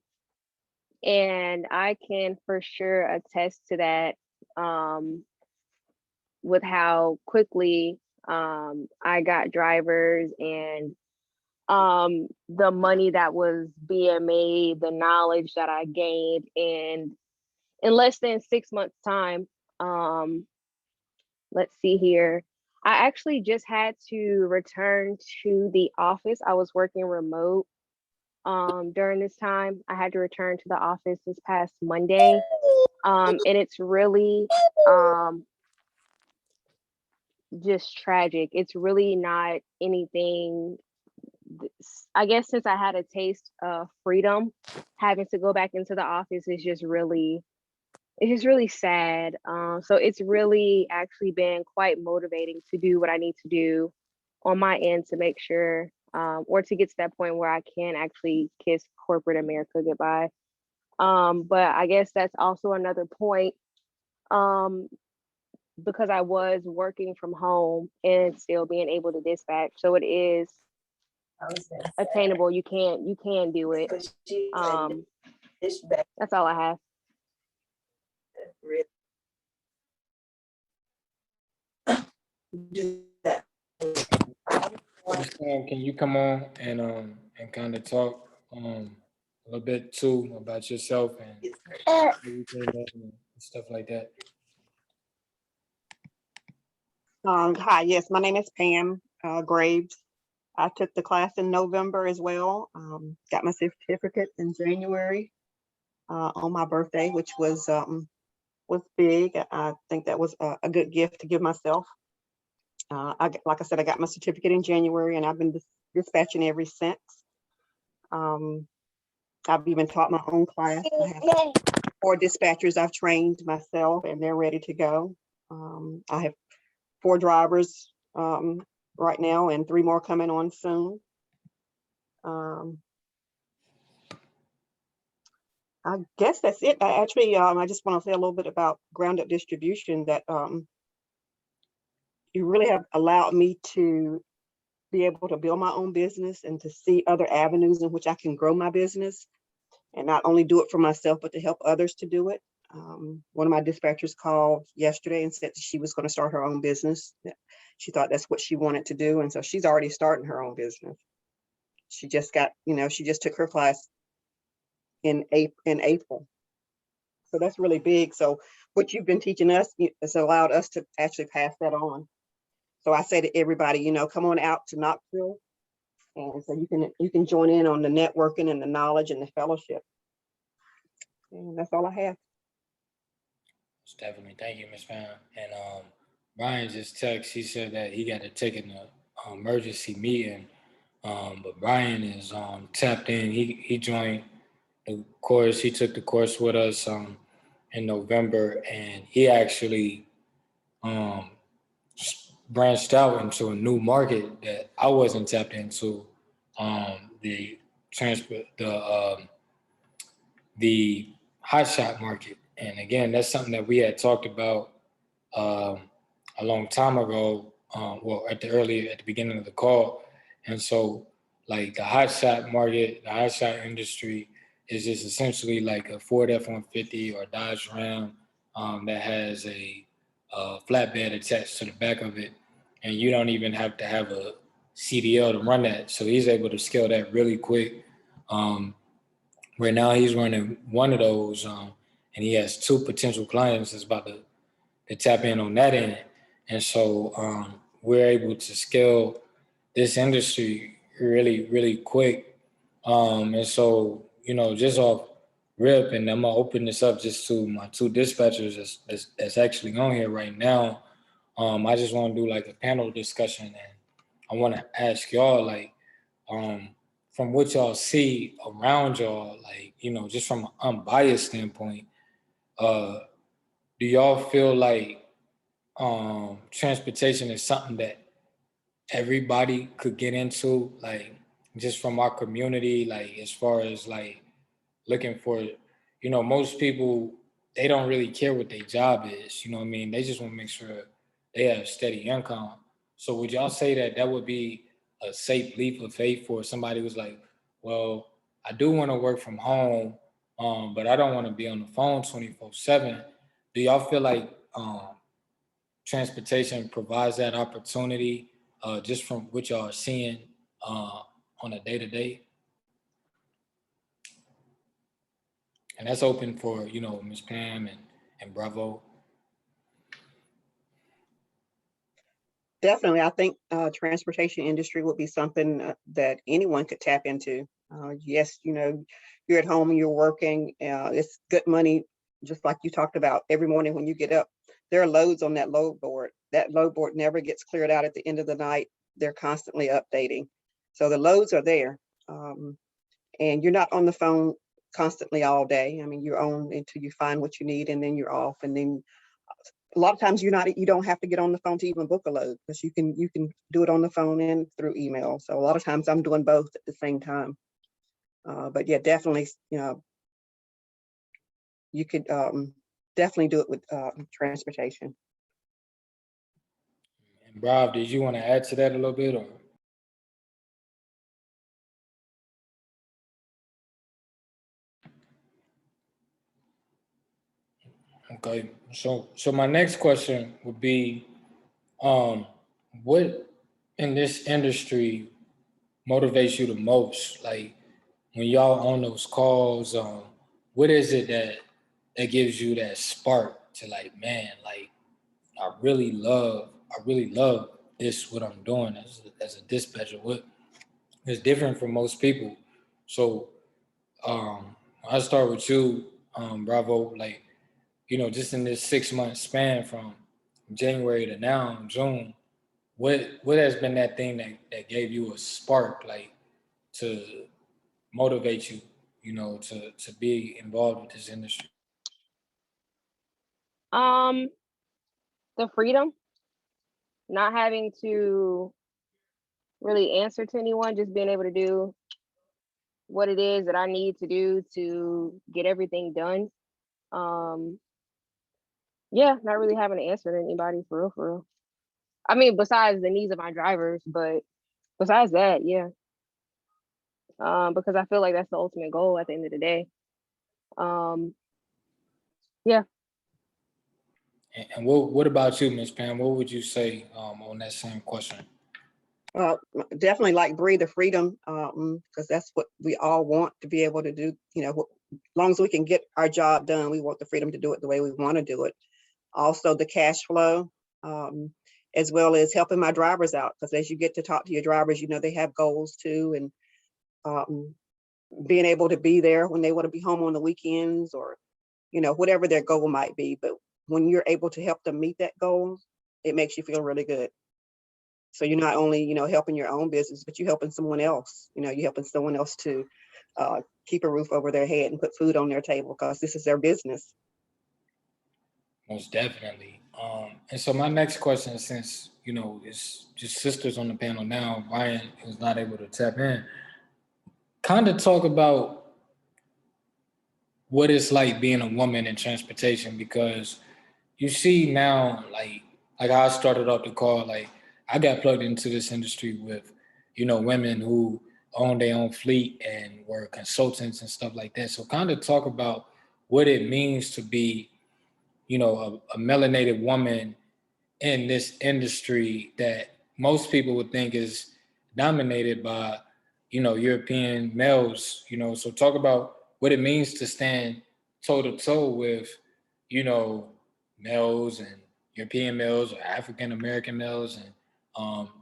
I can for sure attest to that with how quickly I got drivers and the money that was being made, the knowledge that I gained in less than 6 months time. Let's see here. I actually just had to return to the office. I was working remote during this time. I had to return to the office this past Monday. And it's really just tragic. It's really not anything. I guess since I had a taste of freedom, having to go back into the office is just really, it's just really sad. So it's really actually been quite motivating to do what I need to do on my end to make sure, or to get to that point where I can actually kiss corporate America goodbye. But I guess that's also another point, because I was working from home and still being able to dispatch. So it is attainable. You can do it. That's all I have. Can you come on and kind of talk a little bit too about yourself and stuff like that? Hi, yes, my name is Pam Graves. I took the class in November as well. Got my certificate in January on my birthday, which was big. I think that was a good gift to give myself. Like I said, I got my certificate in January, and I've been dispatching ever since. I've even taught my own class. I have 4 dispatchers I've trained myself, and they're ready to go. I have 4 drivers right now, and 3 more coming on soon. I guess that's it. I just want to say a little bit about ground up distribution, that you really have allowed me to be able to build my own business and to see other avenues in which I can grow my business, and not only do it for myself, but to help others to do it. One of my dispatchers called yesterday and said she was going to start her own business. She thought that's what she wanted to do. And so she's already starting her own business. She just got, she just took her class in April. So that's really big. So what you've been teaching us has allowed us to actually pass that on. So I say to everybody, come on out to Knoxville. And so you can join in on the networking and the knowledge and the fellowship. And that's all I have. Definitely. Thank you, Ms. Pam. And Brian just texted, he said that he got to take an emergency meeting. But Brian is tapped in. He joined the course. He took the course with us in November, and he actually branched out into a new market that I wasn't tapped into. The the hot shot market. And again, that's something that we had talked about a long time ago, well, at the beginning of the call. And so like the hot shot market, the hot shot industry is just essentially like a Ford F-150 or Dodge Ram that has a flatbed attached to the back of it. And you don't even have to have a CDL to run that. So he's able to scale that really quick. Right now he's running one of those and he has two potential clients that's about to tap in on that end. And so we're able to scale this industry really, really quick. And so, you know, just off rip, and I'm gonna open this up just to my two dispatchers that's actually on here right now. I just want to do like a panel discussion, and I want to ask y'all like, from what y'all see around y'all, like, you know, just from an unbiased standpoint, do y'all feel like transportation is something that everybody could get into, like just from our community, like as far as like looking for, you know, most people, they don't really care what their job is, you know what I mean? They just want to make sure they have steady income. So would y'all say that that would be a safe leap of faith for somebody who's like, well, I do want to work from home, but I don't want to be on the phone 24/7. Do y'all feel like transportation provides that opportunity just from what y'all are seeing on a day-to-day? And that's open for, you know, Ms. Pam and Bravo. Definitely, I think transportation industry would be something that anyone could tap into. Yes, you know, you're at home and you're working. It's good money, just like you talked about. Every morning when you get up, there are loads on that load board. That load board never gets cleared out at the end of the night. They're constantly updating. So the loads are there. And you're not on the phone constantly all day. I mean, you're on until you find what you need, and then you're off. And then a lot of times you don't have to get on the phone to even book a load, because you can do it on the phone and through email. So a lot of times I'm doing both at the same time. But yeah, definitely, you know, you could definitely do it with transportation. And Rob, did you want to add to that a little bit, or? Okay, so my next question would be, what in this industry motivates you the most? Like when y'all on those calls, what is it that gives you that spark to like, man, like I really love this, what I'm doing as a dispatcher. What is different from most people? So I'll start with you, Bravo. Like, you know, just in this 6 month span from January to now, June, what has been that thing that gave you a spark, like to motivate you, you know, to be involved with this industry? Um, the freedom, not having to really answer to anyone, just being able to do what it is that I need to do to get everything done. Um, yeah, not really having to answer to anybody for real, for real. I mean, besides the needs of my drivers, but besides that, yeah. Because I feel like that's the ultimate goal at the end of the day. Um, yeah. And what about you, Ms. Pam? What would you say on that same question? Definitely like breathe the freedom, because that's what we all want to be able to do. You know, as long as we can get our job done, we want the freedom to do it the way we want to do it. Also the cash flow, as well as helping my drivers out, because as you get to talk to your drivers, you know, they have goals too, and being able to be there when they want to be home on the weekends, or, you know, whatever their goal might be. But when you're able to help them meet that goal, it makes you feel really good. So you're not only, you know, helping your own business, but you're helping someone else. You know, you're helping someone else to keep a roof over their head and put food on their table, because this is their business. Most definitely. And so my next question, since, you know, it's just sisters on the panel now, Ryan is not able to tap in, kind of talk about what it's like being a woman in transportation, because you see now, like I started off the call, like I got plugged into this industry with, women who own their own fleet and were consultants and stuff like that. So kind of talk about what it means to be, a melanated woman in this industry that most people would think is dominated by, European males, so talk about what it means to stand toe to toe with, males and European males or African American males, and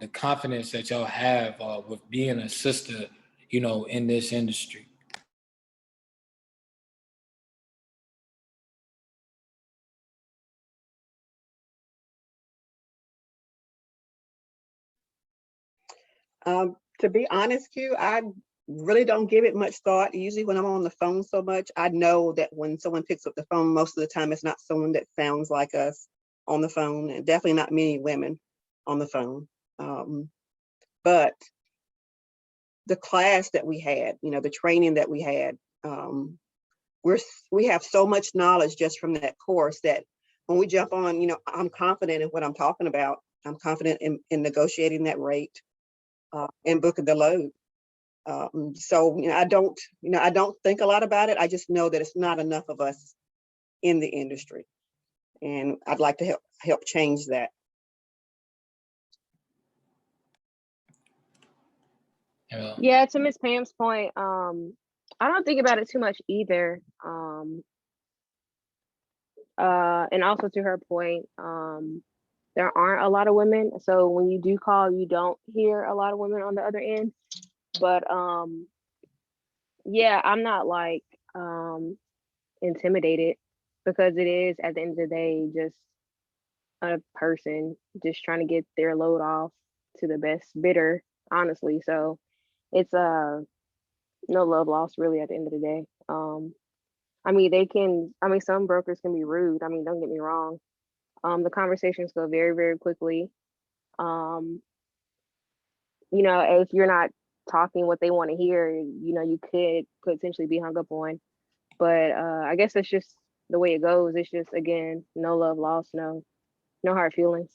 the confidence that y'all have with being a sister, in this industry. To be honest, Q, I really don't give it much thought. Usually when I'm on the phone so much, I know that when someone picks up the phone, most of the time it's not someone that sounds like us on the phone, and definitely not many women on the phone. But the class that we had, the training that we had, we have so much knowledge just from that course that when we jump on, I'm confident in what I'm talking about. I'm confident in negotiating that rate and booking the load. So I don't think a lot about it. I just know that it's not enough of us in the industry, and I'd like to help change that. Yeah, to Miss Pam's point, I don't think about it too much either. And also to her point, there aren't a lot of women. So when you do call, you don't hear a lot of women on the other end. But yeah, I'm not like intimidated, because it is at the end of the day just a person just trying to get their load off to the best bidder, honestly. So it's no love lost really at the end of the day. I mean, some brokers can be rude. I mean, don't get me wrong. The conversations go very, very quickly. If you're not talking what they want to hear, you could potentially be hung up on. But I guess that's just the way it goes. It's just, again, no love lost, no hard feelings.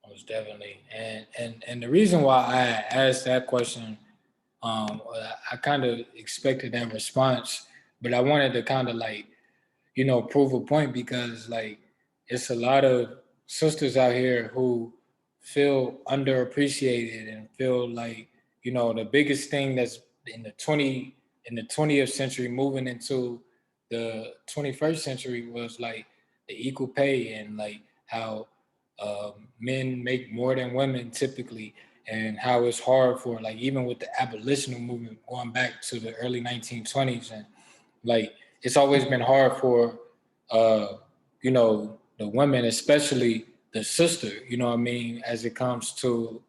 Most definitely. And the reason why I asked that question, I kind of expected that response, but I wanted to kind of prove a point, because it's a lot of sisters out here who feel underappreciated and feel like, the biggest thing that's in the 20th century moving into the 21st century was the equal pay, and how men make more than women typically, and how it's hard for even with the abolitional movement going back to the early 1920s, and it's always been hard for the women, especially the sister, what I mean, as it comes to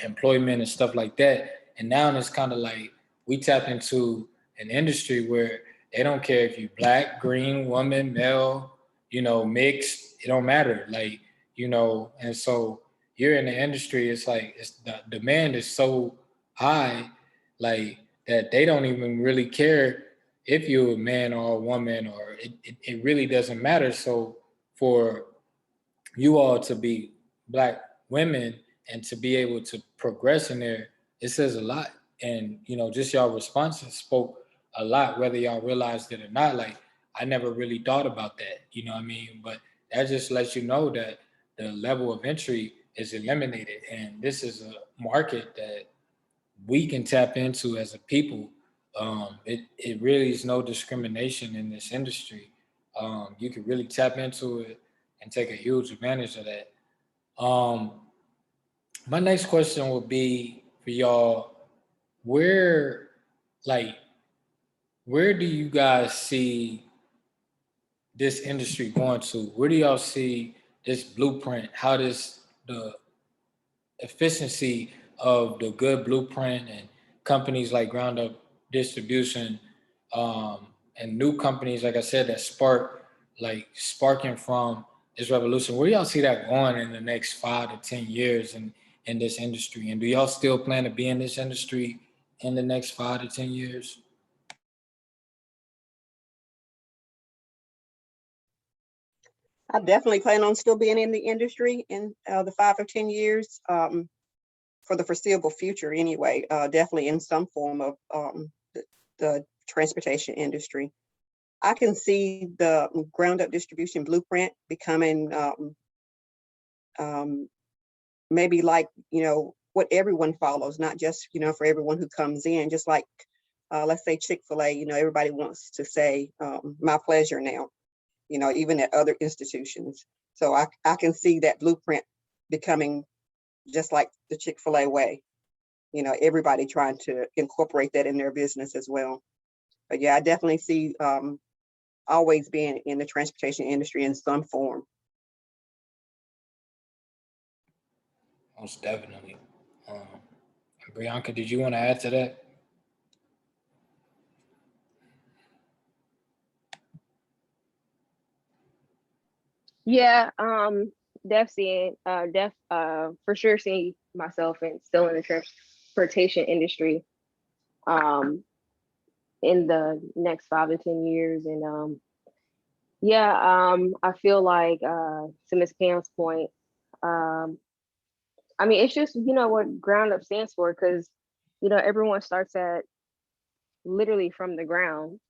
employment and stuff like that. And now it's kind of we tap into an industry where they don't care if you black, green, woman, male, mixed, it don't matter. And so you're in the industry, it's the demand is so high, that they don't even really care if you're a man or a woman, or it really doesn't matter. So for you all to be Black women and to be able to progress in there, it says a lot. And, just y'all responses spoke a lot, whether y'all realized it or not. I never really thought about that, you know what I mean? But that just lets you know that the level of entry is eliminated. And this is a market that we can tap into as a people. It really is no discrimination in this industry. You can really tap into it and take a huge advantage of that. Um, my next question would be for y'all, where like where do you guys see this industry going to? Where do y'all see this blueprint? How does the efficiency of the GUD Blueprint and companies like Ground Up Distribution, and new companies, like I said, that sparking from this revolution, where do y'all see that going in the next 5 to 10 years in this industry? And do y'all still plan to be in this industry in the next 5 to 10 years? I definitely plan on still being in the industry in the 5 or 10 years, for the foreseeable future anyway, definitely in some form of the transportation industry. I can see the ground up distribution blueprint becoming maybe like, what everyone follows, not just, for everyone who comes in, just like, let's say Chick-fil-A, everybody wants to say, my pleasure now, even at other institutions. So I can see that blueprint becoming just like the Chick-fil-A way, everybody trying to incorporate that in their business as well. But yeah, I definitely see always being in the transportation industry in some form. Most definitely. Brianka, did you want to add to that? Yeah, for sure seeing myself and still in the transportation industry in the next 5 to 10 years. And I feel like to Ms. Pam's point, I mean, it's just, what ground up stands for, because, everyone starts at literally from the ground.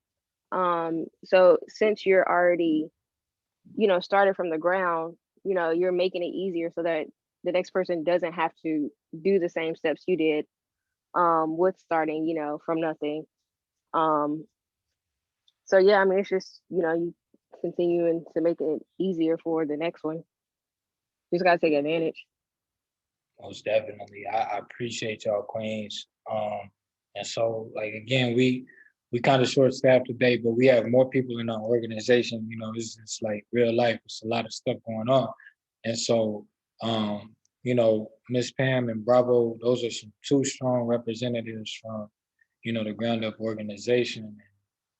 So since you're already, started from the ground, you're making it easier so that the next person doesn't have to do the same steps you did with starting, from nothing. So yeah, I mean, it's just, you continuing to make it easier for the next one. You just gotta take advantage. Most definitely. I appreciate y'all, Queens. And so, like, again, we kind of short staffed today, but we have more people in our organization. It's like real life. It's a lot of stuff going on. And so, Miss Pam and Bravo, those are some two strong representatives from, the ground up organization,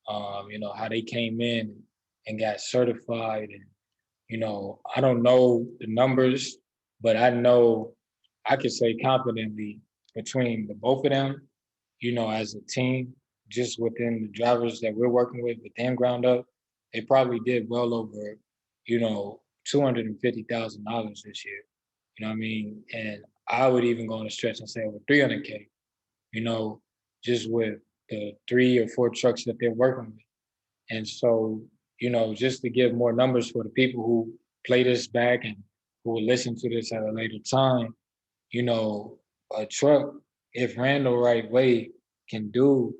and, how they came in and got certified. And, I don't know the numbers, but I know I could say confidently between the both of them, as a team, just within the drivers that we're working within ground up, they probably did well over, $250,000 this year. You know what I mean? And I would even go on a stretch and say over 300K, just with the 3 or 4 trucks that they're working with. And so, just to give more numbers for the people who play this back and who will listen to this at a later time, a truck, if ran the right way, can do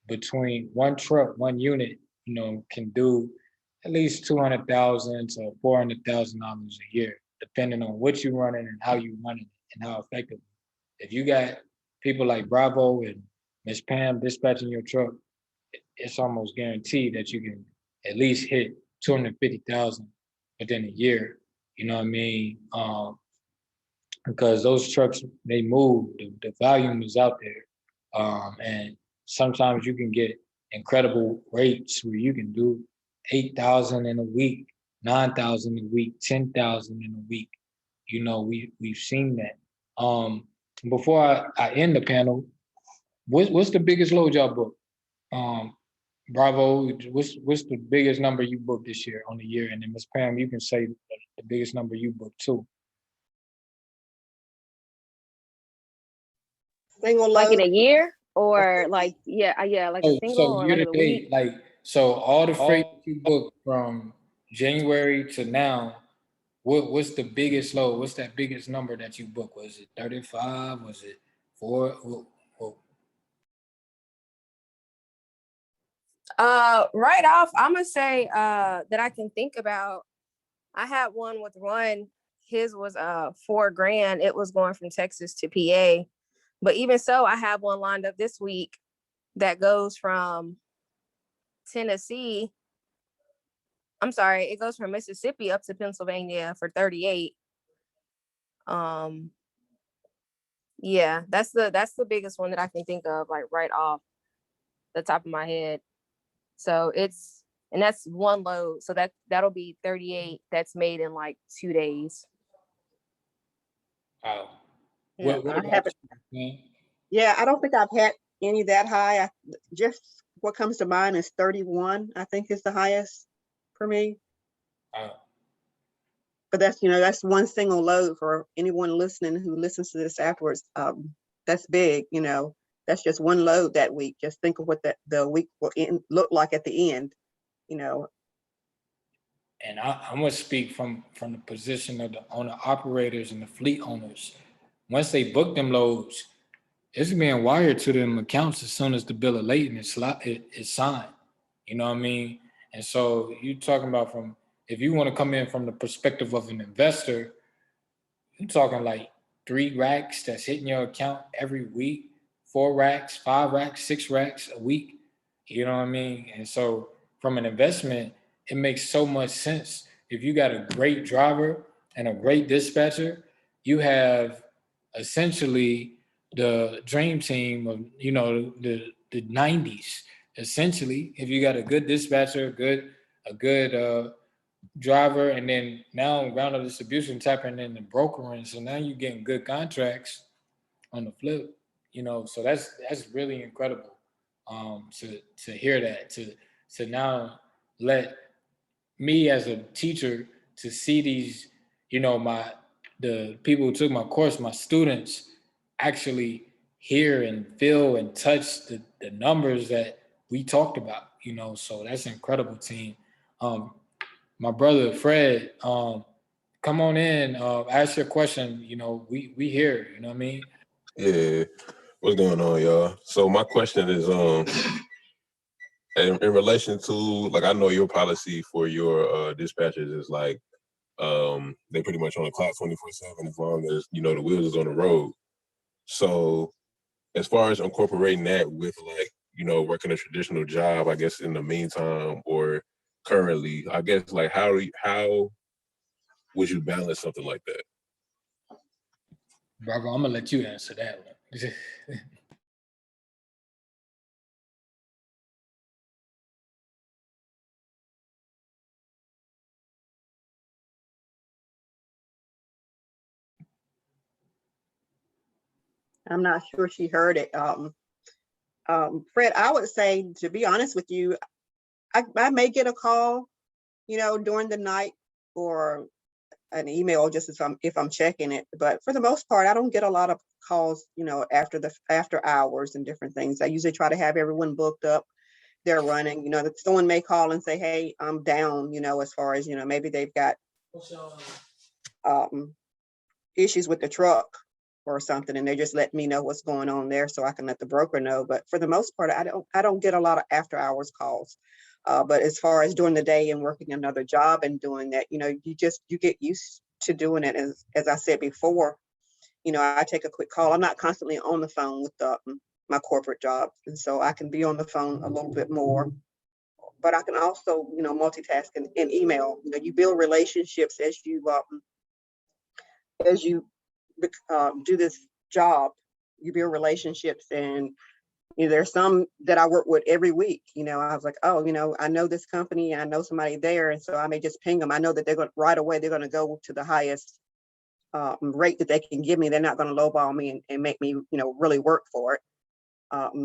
between one truck, one unit, can do at least 200,000 to $400,000 a year, depending on what you're running and how you're running it and how effective. If you got people like Bravo and Miss Pam dispatching your truck, it's almost guaranteed that you can at least hit 250,000 within a year. You know what I mean? Because those trucks, they move, the volume is out there. And sometimes you can get incredible rates where you can do 8,000 in a week, 9,000 a week, 10,000 in a week. We've seen that. Before I end the panel, what's the biggest load y'all book? Bravo, what's the biggest number you booked this year on the year? And then Ms. Pam, you can say the biggest number you booked too. Single Like in load. a year, or like, like a single, So or year like to a date, week. like, so all the freight you booked from January to now, what's the biggest load? What's that biggest number that you booked? Was it 35? Was it 4? Right off, I'm gonna say that I can think about. I had one with Run. His was $4,000. It was going from Texas to PA. But even so, I have one lined up this week that goes from Tennessee. I'm sorry, it goes from Mississippi up to Pennsylvania for 38. Yeah, that's the biggest one that I can think of, like right off the top of my head. So that's one load. So that'll be 38. That's made in like 2 days. Wow. Yeah, What I about haven't. you? Yeah, I don't think I've had any that high. Just what comes to mind is 31, I think is the highest for me. But that's, that's one single load for anyone listening who listens to this afterwards. That's big, that's just one load that week. Just think of what the week will look like at the end, And I'm gonna speak from the position of the owner operators and the fleet owners. Once they book them loads, it's being wired to them accounts as soon as the bill of lading is signed. You know what I mean? And so you talking about if you want to come in from the perspective of an investor, you're talking like 3 racks that's hitting your account every week, 4 racks, 5 racks, 6 racks a week. You know what I mean? And so from an investment, it makes so much sense. If you got a great driver and a great dispatcher, you have essentially the dream team of, the 90s. Essentially, if you got a good dispatcher, a good driver, and then now round of distribution tapping in the brokering, so now you're getting good contracts on the flip. So that's really incredible to hear that, to now let me as a teacher to see these, the people who took my course, my students, actually hear and feel and touch the numbers that we talked about. So that's incredible, team. My brother Fred, come on in, ask your question. We here, you know what I mean? Yeah, what's going on, y'all? So my question is, in relation to, like, I know your policy for your dispatchers is like, they pretty much on the clock 24/7 as long as the wheels is on the road. So as far as incorporating that with, like, working a traditional job, I guess in the meantime or currently, I guess, like, how would you balance something like that? Bravo, I'm gonna let you answer that one. I'm not sure she heard it. Fred, I would say, to be honest with you, I may get a call, during the night, or an email just if I'm checking it. But for the most part, I don't get a lot of calls, after hours and different things. I usually try to have everyone booked up. They're running, that someone may call and say, hey, I'm down, as far as, maybe they've got issues with the truck or something, and they just let me know what's going on there so I can let the broker know. But for the most part, I don't get a lot of after hours calls. But as far as during the day and working another job and doing that, you get used to doing it. As I said before, I take a quick call. I'm not constantly on the phone with my corporate job, and so I can be on the phone a little bit more. But I can also, multitask and email. You build relationships as you do this job. You build relationships, and there's some that I work with every week. I was like, oh, I know this company, I know somebody there, and so I may just ping them. I know that they're going right away. They're going to go to the highest rate that they can give me. They're not going to lowball me and make me, really work for it.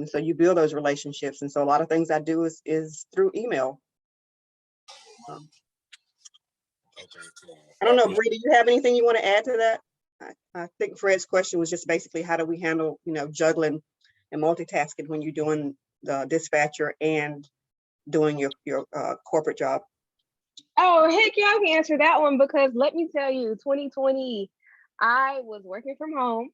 So you build those relationships, and so a lot of things I do is through email. Okay, cool. I don't know, Bree, do you have anything you want to add to that? I think Fred's question was just basically, how do we handle, juggling and multitasking when you're doing the dispatcher and doing your corporate job? Oh, heck yeah, I can answer that one, because let me tell you, 2020, I was working from home.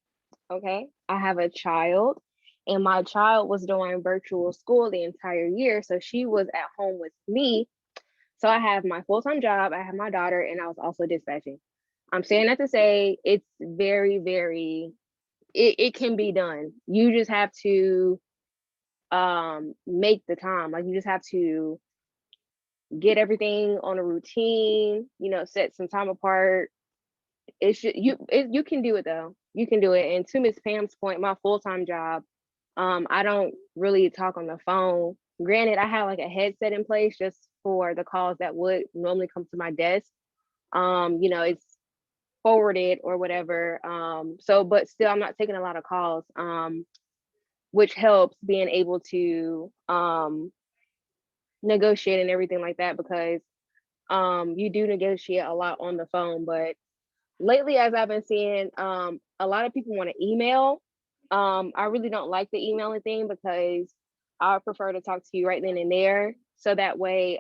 Okay. I have a child, and my child was doing virtual school the entire year. So she was at home with me. So I have my full-time job, I have my daughter, and I was also dispatching. I'm saying that to say it's very, very, it can be done. You just have to make the time. Like, you just have to get everything on a routine, set some time apart. You can do it though. You can do it. And to Miss Pam's point, my full-time job, I don't really talk on the phone. Granted, I have like a headset in place just for the calls that would normally come to my desk. It's forwarded or whatever. But still, I'm not taking a lot of calls, which helps being able to negotiate and everything like that, because You do negotiate a lot on the phone, but lately, as I've been seeing, a lot of people want to email. I really don't like the emailing thing because I prefer to talk to you right then and there. So that way,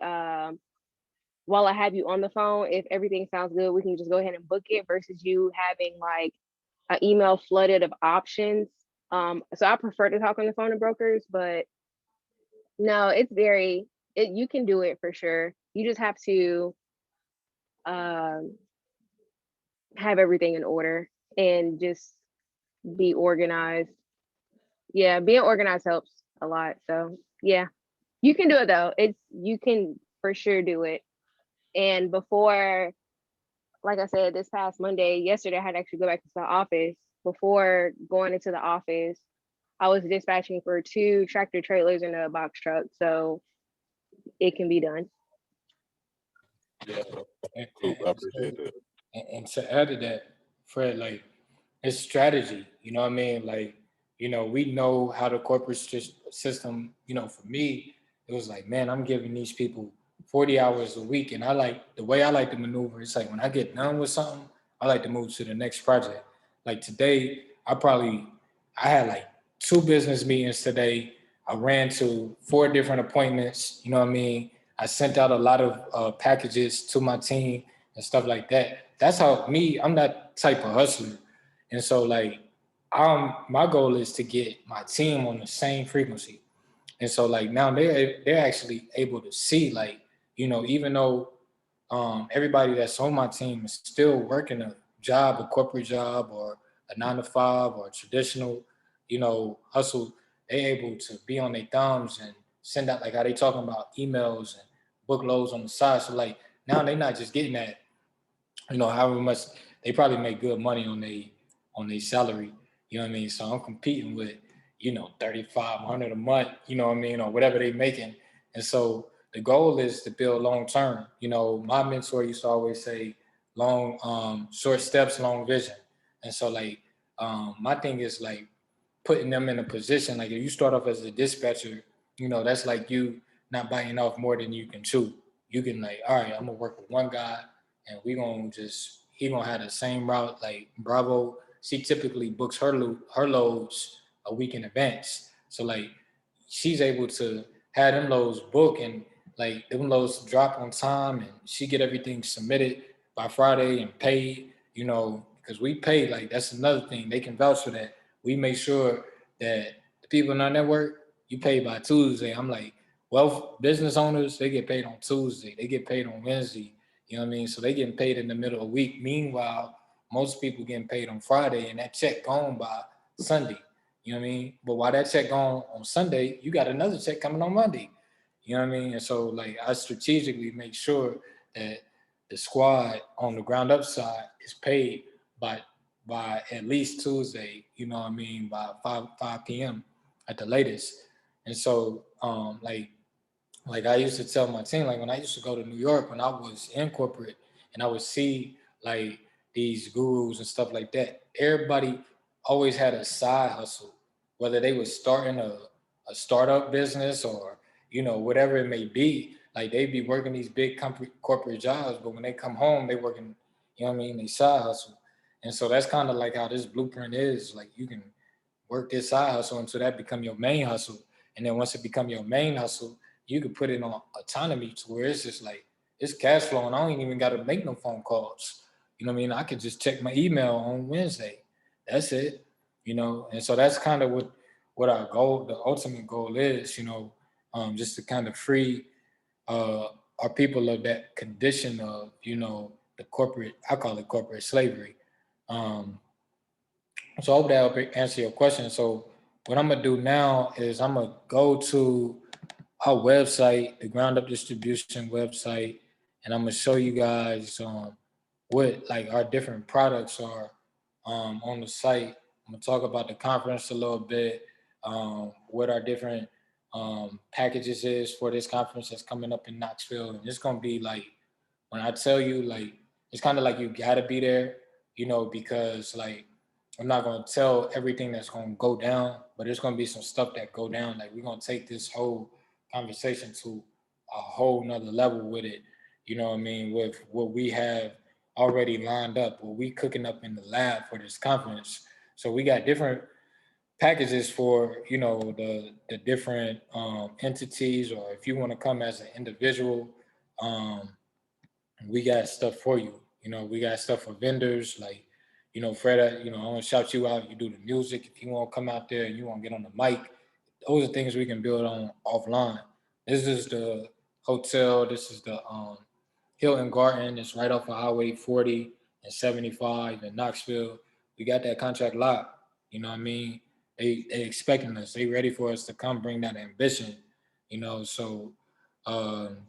while I have you on the phone, if everything sounds good, we can just go ahead and book it versus you having like an email flooded of options. So I prefer to talk on the phone to brokers, but no, you can do it for sure. You just have to um, have everything in order and just be organized. Yeah, being organized helps a lot. So yeah, you can do it though. You can for sure do it. And before, like I said, this past Monday, yesterday, I had to actually go back to the office. Before going into the office, I was dispatching for 2 tractor trailers and a box truck. So it can be done. Yeah, And, cool. and, I appreciate that. and to add to that, Fred, like it's strategy. You know what I mean? Like, we know how the corporate system. For me, it was like, man, I'm giving these people 40 hours a week, and I like the way I like to maneuver. It's like when I get done with something, I like to move to the next project. Like today, I had like 2 business meetings today. I ran to 4 different appointments. You know what I mean? I sent out a lot of packages to my team and stuff like that. That's how I'm that type of hustler. And so like my goal is to get my team on the same frequency. And so like now they're actually able to see like, even though everybody that's on my team is still working a corporate job or a 9 to 5 or a traditional, hustle, they able to be on their thumbs and send out like how they talking about emails and book loads on the side. So like now they're not just getting that, however much they probably make good money on their salary. You know what I mean? So I'm competing with, 3,500 a month, you know what I mean, or whatever they making. And so the goal is to build long term. My mentor used to always say short steps, long vision. And so like my thing is like putting them in a position, like if you start off as a dispatcher, that's like you not biting off more than you can chew. You can like, all right, I'm gonna work with one guy and he gonna have the same route. Like Bravo, she typically books her loads a week in advance. So like she's able to have them loads book and like them loads drop on time and she get everything submitted by Friday and paid, because we pay, like that's another thing. They can vouch for that. We make sure that the people in our network, you pay by Tuesday. I'm like, wealth business owners, they get paid on Tuesday. They get paid on Wednesday. You know what I mean? So they getting paid in the middle of the week. Meanwhile, most people getting paid on Friday and that check gone by Sunday. You know what I mean? But while that check gone on Sunday, you got another check coming on Monday. You know what I mean? And so like I strategically make sure that the squad on the ground up side is paid by at least Tuesday, you know what I mean, by 5 p.m. at the latest. And so like I used to tell my team, like when I used to go to New York when I was in corporate and I would see like these gurus and stuff like that, everybody always had a side hustle, whether they was starting a startup business or, whatever it may be. Like they'd be working these big corporate jobs, but when they come home, they working, you know what I mean, they side hustle. And so that's kind of like how this blueprint is. Like you can work this side hustle until that become your main hustle. And then once it become your main hustle, you could put it on autonomy to where it's just like it's cash flow and I don't even got to make no phone calls. You know what I mean? I could just check my email on Wednesday. That's it. And so that's kind of what our goal, the ultimate goal is. Just to kind of free our people of that condition of the corporate. I call it corporate slavery. Um, so I hope that will answer your question. So what I'm gonna do now is I'm gonna go to our website, the Ground Up Distribution website, and I'm gonna show you guys what like our different products are on the site. I'm gonna talk about the conference a little bit, what our different packages is for this conference that's coming up in Knoxville, and it's gonna be like when I tell you like it's kind of like you gotta be there, because like I'm not gonna tell everything that's gonna go down, but there's gonna be some stuff that go down. Like we're gonna take this whole conversation to a whole nother level with it. you know what I mean, with what we have already lined up, what we cooking up in the lab for this conference. So we got different packages for, you know, the different entities, or if you want to come as an individual, um, we got stuff for you. You know, we got stuff for vendors, like, you know, Fred, you know, I want to shout you out. You do the music. If you want to come out there and you want to get on the mic, those are things we can build on offline. This is the hotel. This is the Hilton Garden. It's right off of Highway 40 and 75 in Knoxville. We got that contract locked. You know what I mean? They expecting us. They ready for us to come bring that ambition. You know, so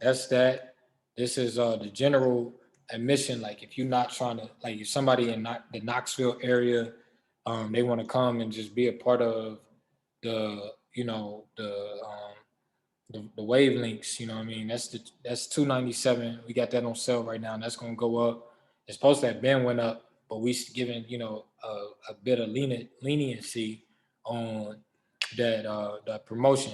that's that. This is the general admission. Like, if you're not trying to, like, if somebody in the Knoxville area, they want to come and just be a part of the, you know, the wavelengths, you know what I mean? That's 297. We got that on sale right now, and that's gonna go up. It's supposed to have been went up, but we giving, you know, a bit of leniency on that promotion.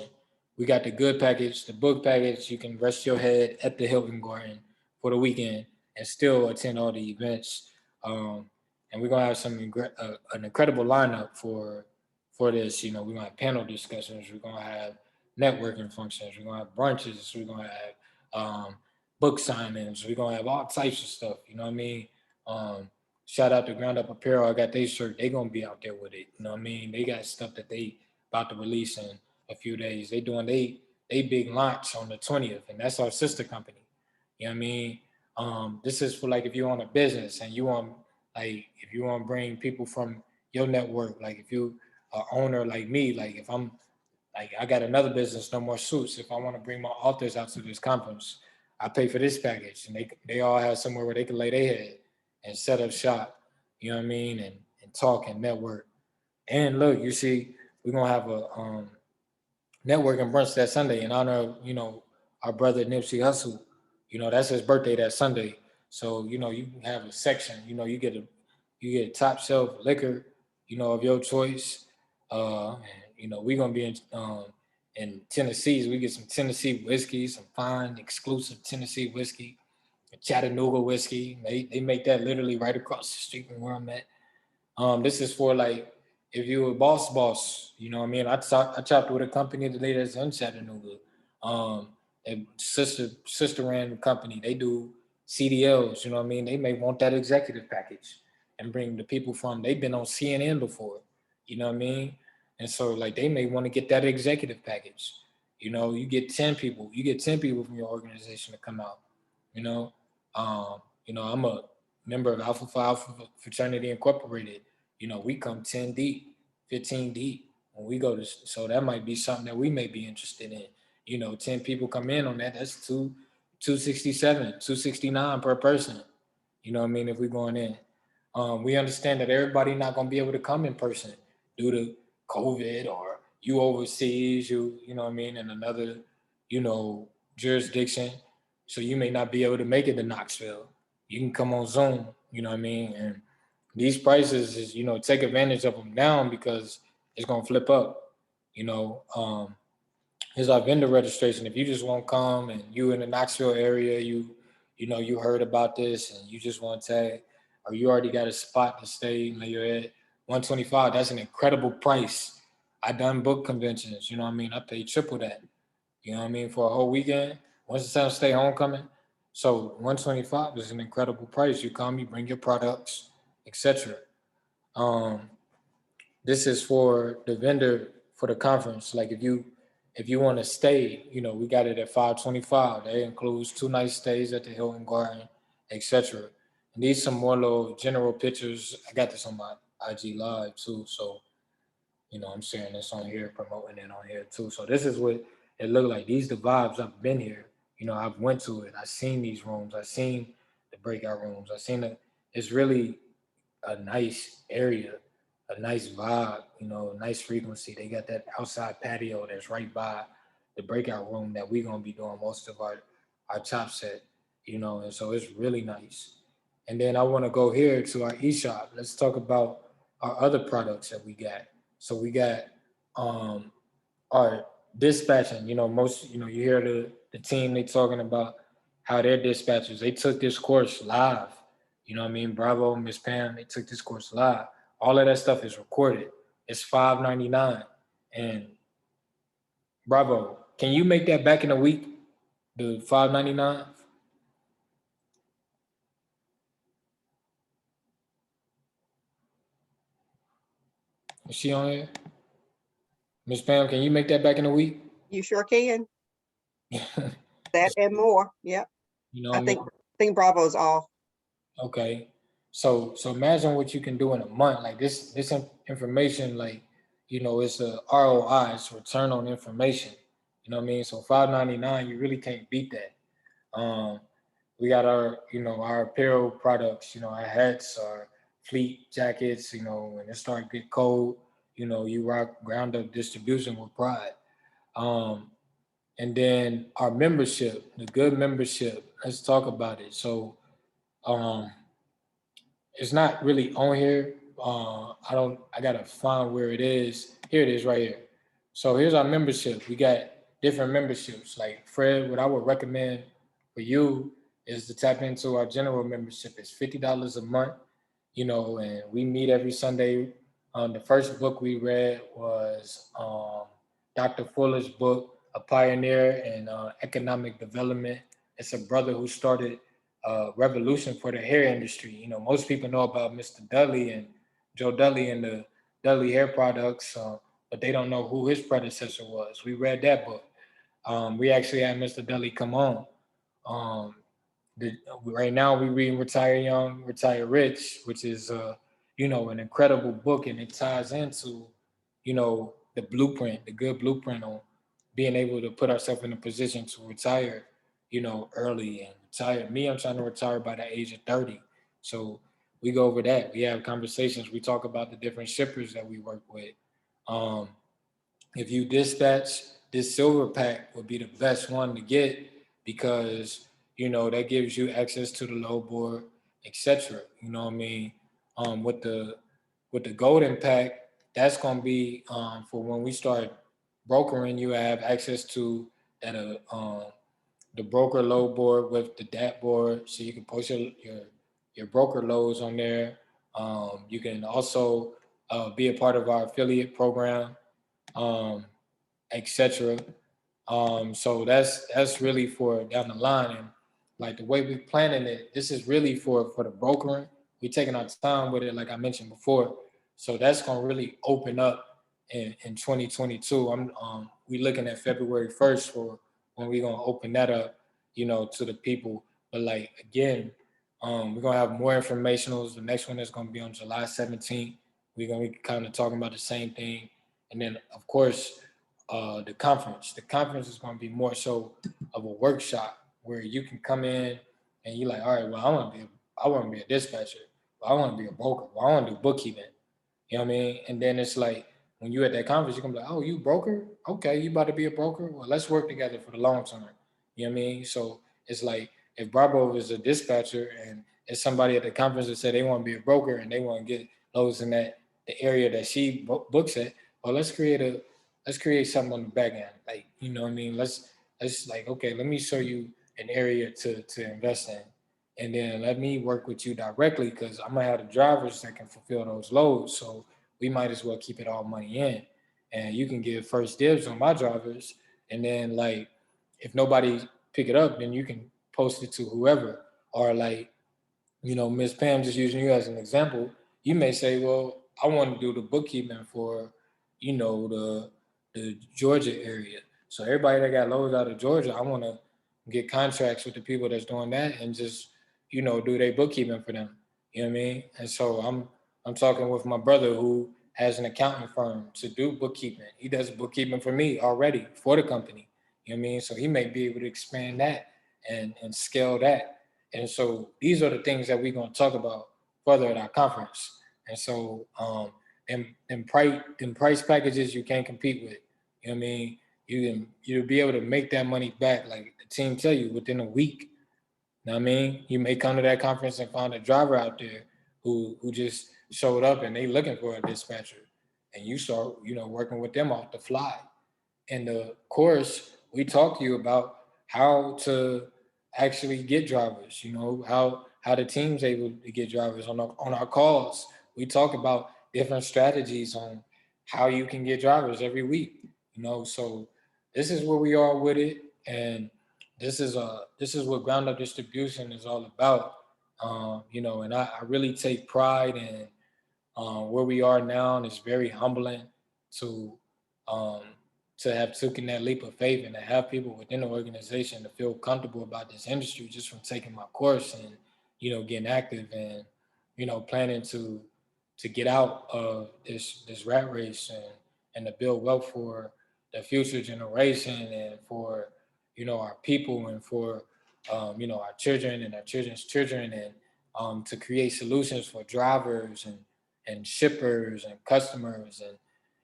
We got the good package, the book package. You can rest your head at the Hilton Garden for the weekend and still attend all the events. And we're gonna have an incredible lineup for this. You know, we're gonna have panel discussions. We're gonna have networking functions. We're gonna have brunches. We're gonna have book signings. We're gonna have all types of stuff. You know what I mean? Shout out to Ground Up Apparel. I got their shirt. They gonna be out there with it. You know what I mean? They got stuff that they about to release in a few days. They doing they big launch on the 20th, and that's our sister company. You know what I mean? This is for, like, if you own a business and you want, like, if you want to bring people from your network, like if you are owner like me, like if I'm like, I got another business, No More Suits. If I want to bring my authors out to this conference, I pay for this package, and they all have somewhere where they can lay their head and set up shop. You know what I mean? And talk and network. And look, you see, we're gonna have a networking brunch that Sunday in honor of, you know, our brother Nipsey Hussle. You know, that's his birthday that Sunday. So, you know, you can have a section. You know, you get top shelf liquor, you know, of your choice. And, you know, we're gonna be in Tennessee. We get some Tennessee whiskey, some fine exclusive Tennessee whiskey, Chattanooga whiskey. They make that literally right across the street from where I'm at. This is for, like, if you a boss, you know what I mean? I chopped with a company today that's in Chattanooga. A sister ran the company. They do CDLs, you know what I mean? They may want that executive package and bring the people from, they've been on CNN before, you know what I mean? And so, like, they may want to get that executive package. You know, you get 10 people from your organization to come out, you know? You know, I'm a member of Alpha Phi Alpha Fraternity Incorporated. You know, we come 10 deep, 15 deep when we go to, so that might be something that we may be interested in. You know, 10 people come in on that, that's 267, 269 per person. You know what I mean? If we're going in. We understand that everybody not going to be able to come in person due to COVID, or you overseas, you know what I mean, in another, you know, jurisdiction. So you may not be able to make it to Knoxville. You can come on Zoom, you know what I mean? And these prices is, you know, take advantage of them down because it's going to flip up, you know. Here's our vendor registration. If you just want to come and you in the Knoxville area, you know, you heard about this and you just want to tag, or you already got a spot to stay, lay your head, 125, that's an incredible price. I done book conventions, you know what I mean? I paid triple that, you know what I mean, for a whole weekend. Once the time stay homecoming. So 125 is an incredible price. You come, you bring your products, etc. This is for the vendor for the conference. Like, if you want to stay, you know, we got it at 525. That includes 2 night stays at the Hilton Garden, etc. And these some more little general pictures. I got this on my IG live too. So, you know, I'm sharing this on here, promoting it on here too. So this is what it looked like. These the vibes. I've been here. You know, I've went to it. I've seen these rooms. I've seen the breakout rooms. I've seen it. It's really a nice area, a nice vibe, you know, a nice frequency. They got that outside patio that's right by the breakout room that we're gonna be doing most of our top set, you know, and so it's really nice. And then I want to go here to our eShop. Let's talk about our other products that we got. So we got our dispatching, you know, most, you know, you hear the team, they talking about how their dispatchers, they took this course live. You know what I mean? Bravo, Miss Pam, they took this course live. All of that stuff is recorded. It's $5.99. And Bravo, can you make that back in a week? The $5.99? Is she on here? Miss Pam, can you make that back in a week? You sure can. That and more. Yep. You know I what I mean? think Bravo's off. Okay. So imagine what you can do in a month. Like this information, like, you know, it's a ROI, it's return on information. You know what I mean? So $5.99, you really can't beat that. We got our, you know, our apparel products, you know, our hats, our fleet jackets, you know, when it start to get cold, you know, you rock ground up distribution with pride. Um, and then our membership, the GUD membership, let's talk about it. So um, it's not really on here. I gotta find where it is. Here it is right here. So here's our membership. We got different memberships. Like Fred, what I would recommend for you is to tap into our general membership. It's $50 a month, you know, and we meet every Sunday. The first book we read was Dr. Fuller's book, A Pioneer in Economic Development. It's a brother who started revolution for the hair industry. You know, most people know about Mr. Dudley and Joe Dudley and the Dudley hair products, but they don't know who his predecessor was. We read that book. We actually had Mr. Dudley come on. Um, right now we reading Retire Young, Retire Rich, which is you know, an incredible book, and it ties into, you know, the blueprint, the GUD blueprint on being able to put ourselves in a position to retire, you know, early and retire. Me, I'm trying to retire by the age of 30. So we go over that. We have conversations. We talk about the different shippers that we work with. Um, if you dispatch, this silver pack would be the best one to get because, you know, that gives you access to the load board, etc. You know what I mean? With the golden pack, that's gonna be for when we start brokering. You have access to that the broker load board with the DAT board, so you can post your broker loads on there. You can also be a part of our affiliate program. Um, etc. So that's really for down the line, and like the way we're planning it, this is really for the brokering. We're taking our time with it, like I mentioned before. So that's gonna really open up in 2022. We looking at February 1st for when we're gonna open that up, you know, to the people. But like again, we're gonna have more informationals. The next one is gonna be on July 17th. We're gonna be kind of talking about the same thing, and then of course the conference. The conference is going to be more so of a workshop where you can come in and you're like, all right, well, I want to be a dispatcher. Well, I want to be a broker. Well, I want to do bookkeeping. You know what I mean? And then it's like when you at that conference, you can be like, oh, you broker? Okay, you about to be a broker? Well, let's work together for the long term. You know what I mean? So it's like if Bravo is a dispatcher and it's somebody at the conference that said they want to be a broker and they want to get those in that the area that she books at, well, let's create something on the back end. Like, you know what I mean? Let's like, okay, let me show you an area to invest in. And then let me work with you directly because I'm gonna have the drivers that can fulfill those loads. So we might as well keep it all money in. And you can give first dibs on my drivers. And then like if nobody pick it up, then you can post it to whoever. Or like, you know, Miss Pam, just using you as an example, you may say, well, I want to do the bookkeeping for, you know, the Georgia area. So everybody that got loads out of Georgia, I want to get contracts with the people that's doing that and just, you know, do their bookkeeping for them. You know what I mean? And so I'm talking with my brother who has an accounting firm to do bookkeeping. He does bookkeeping for me already for the company. You know what I mean? So he may be able to expand that and scale that. And so these are the things that we're going to talk about further at our conference. And so them price packages you can't compete with. You know what I mean? You'll be able to make that money back, like the team tell you, within a week. You know what I mean? You may come to that conference and find a driver out there who just showed up and they looking for a dispatcher. And you start, you know, working with them off the fly. In the course, we talk to you about how to actually get drivers, you know, how the team's able to get drivers on our calls. We talk about different strategies on how you can get drivers every week, you know. So this is where we are with it, and this is what ground up distribution is all about. You know, and I really take pride in where we are now, and it's very humbling to um, have taken that leap of faith and to have people within the organization to feel comfortable about this industry just from taking my course and, you know, getting active and, you know, planning to get out of this rat race and to build wealth for the future generation and for, you know, our people and for you know, our children and our children's children, and to create solutions for drivers and shippers and customers, and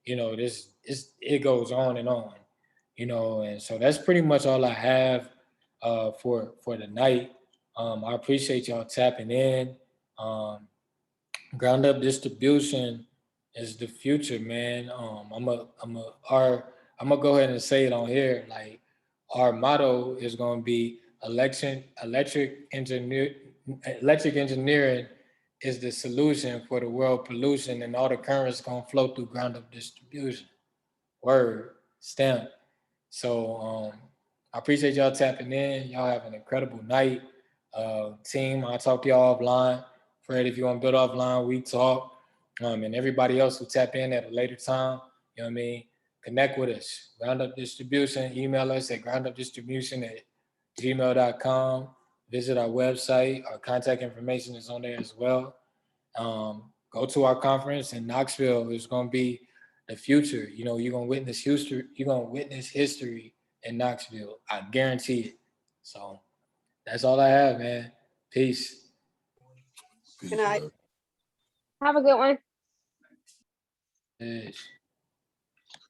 you know, it goes on and on, you know. And so that's pretty much all I have for the night. I appreciate y'all tapping in. Ground up distribution is the future, man. I'm gonna go ahead and say it on here. Like, our motto is gonna be electric engineering is the solution for the world pollution, and all the currents gonna flow through ground up distribution. Word stamp. So I appreciate y'all tapping in. Y'all have an incredible night. Team, I'll talk to y'all offline. Fred, if you want to build offline, we talk. And everybody else who tap in at a later time, you know what I mean? Connect with us. Ground Up Distribution, email us at groundupdistribution@gmail.com. Visit our website. Our contact information is on there as well. Go to our conference in Knoxville. It's going to be the future. You know, you're going to witness history. You're going to witness history in Knoxville. I guarantee it. So that's all I have, man. Peace. Peace, Good night. man. Have a good one. Peace.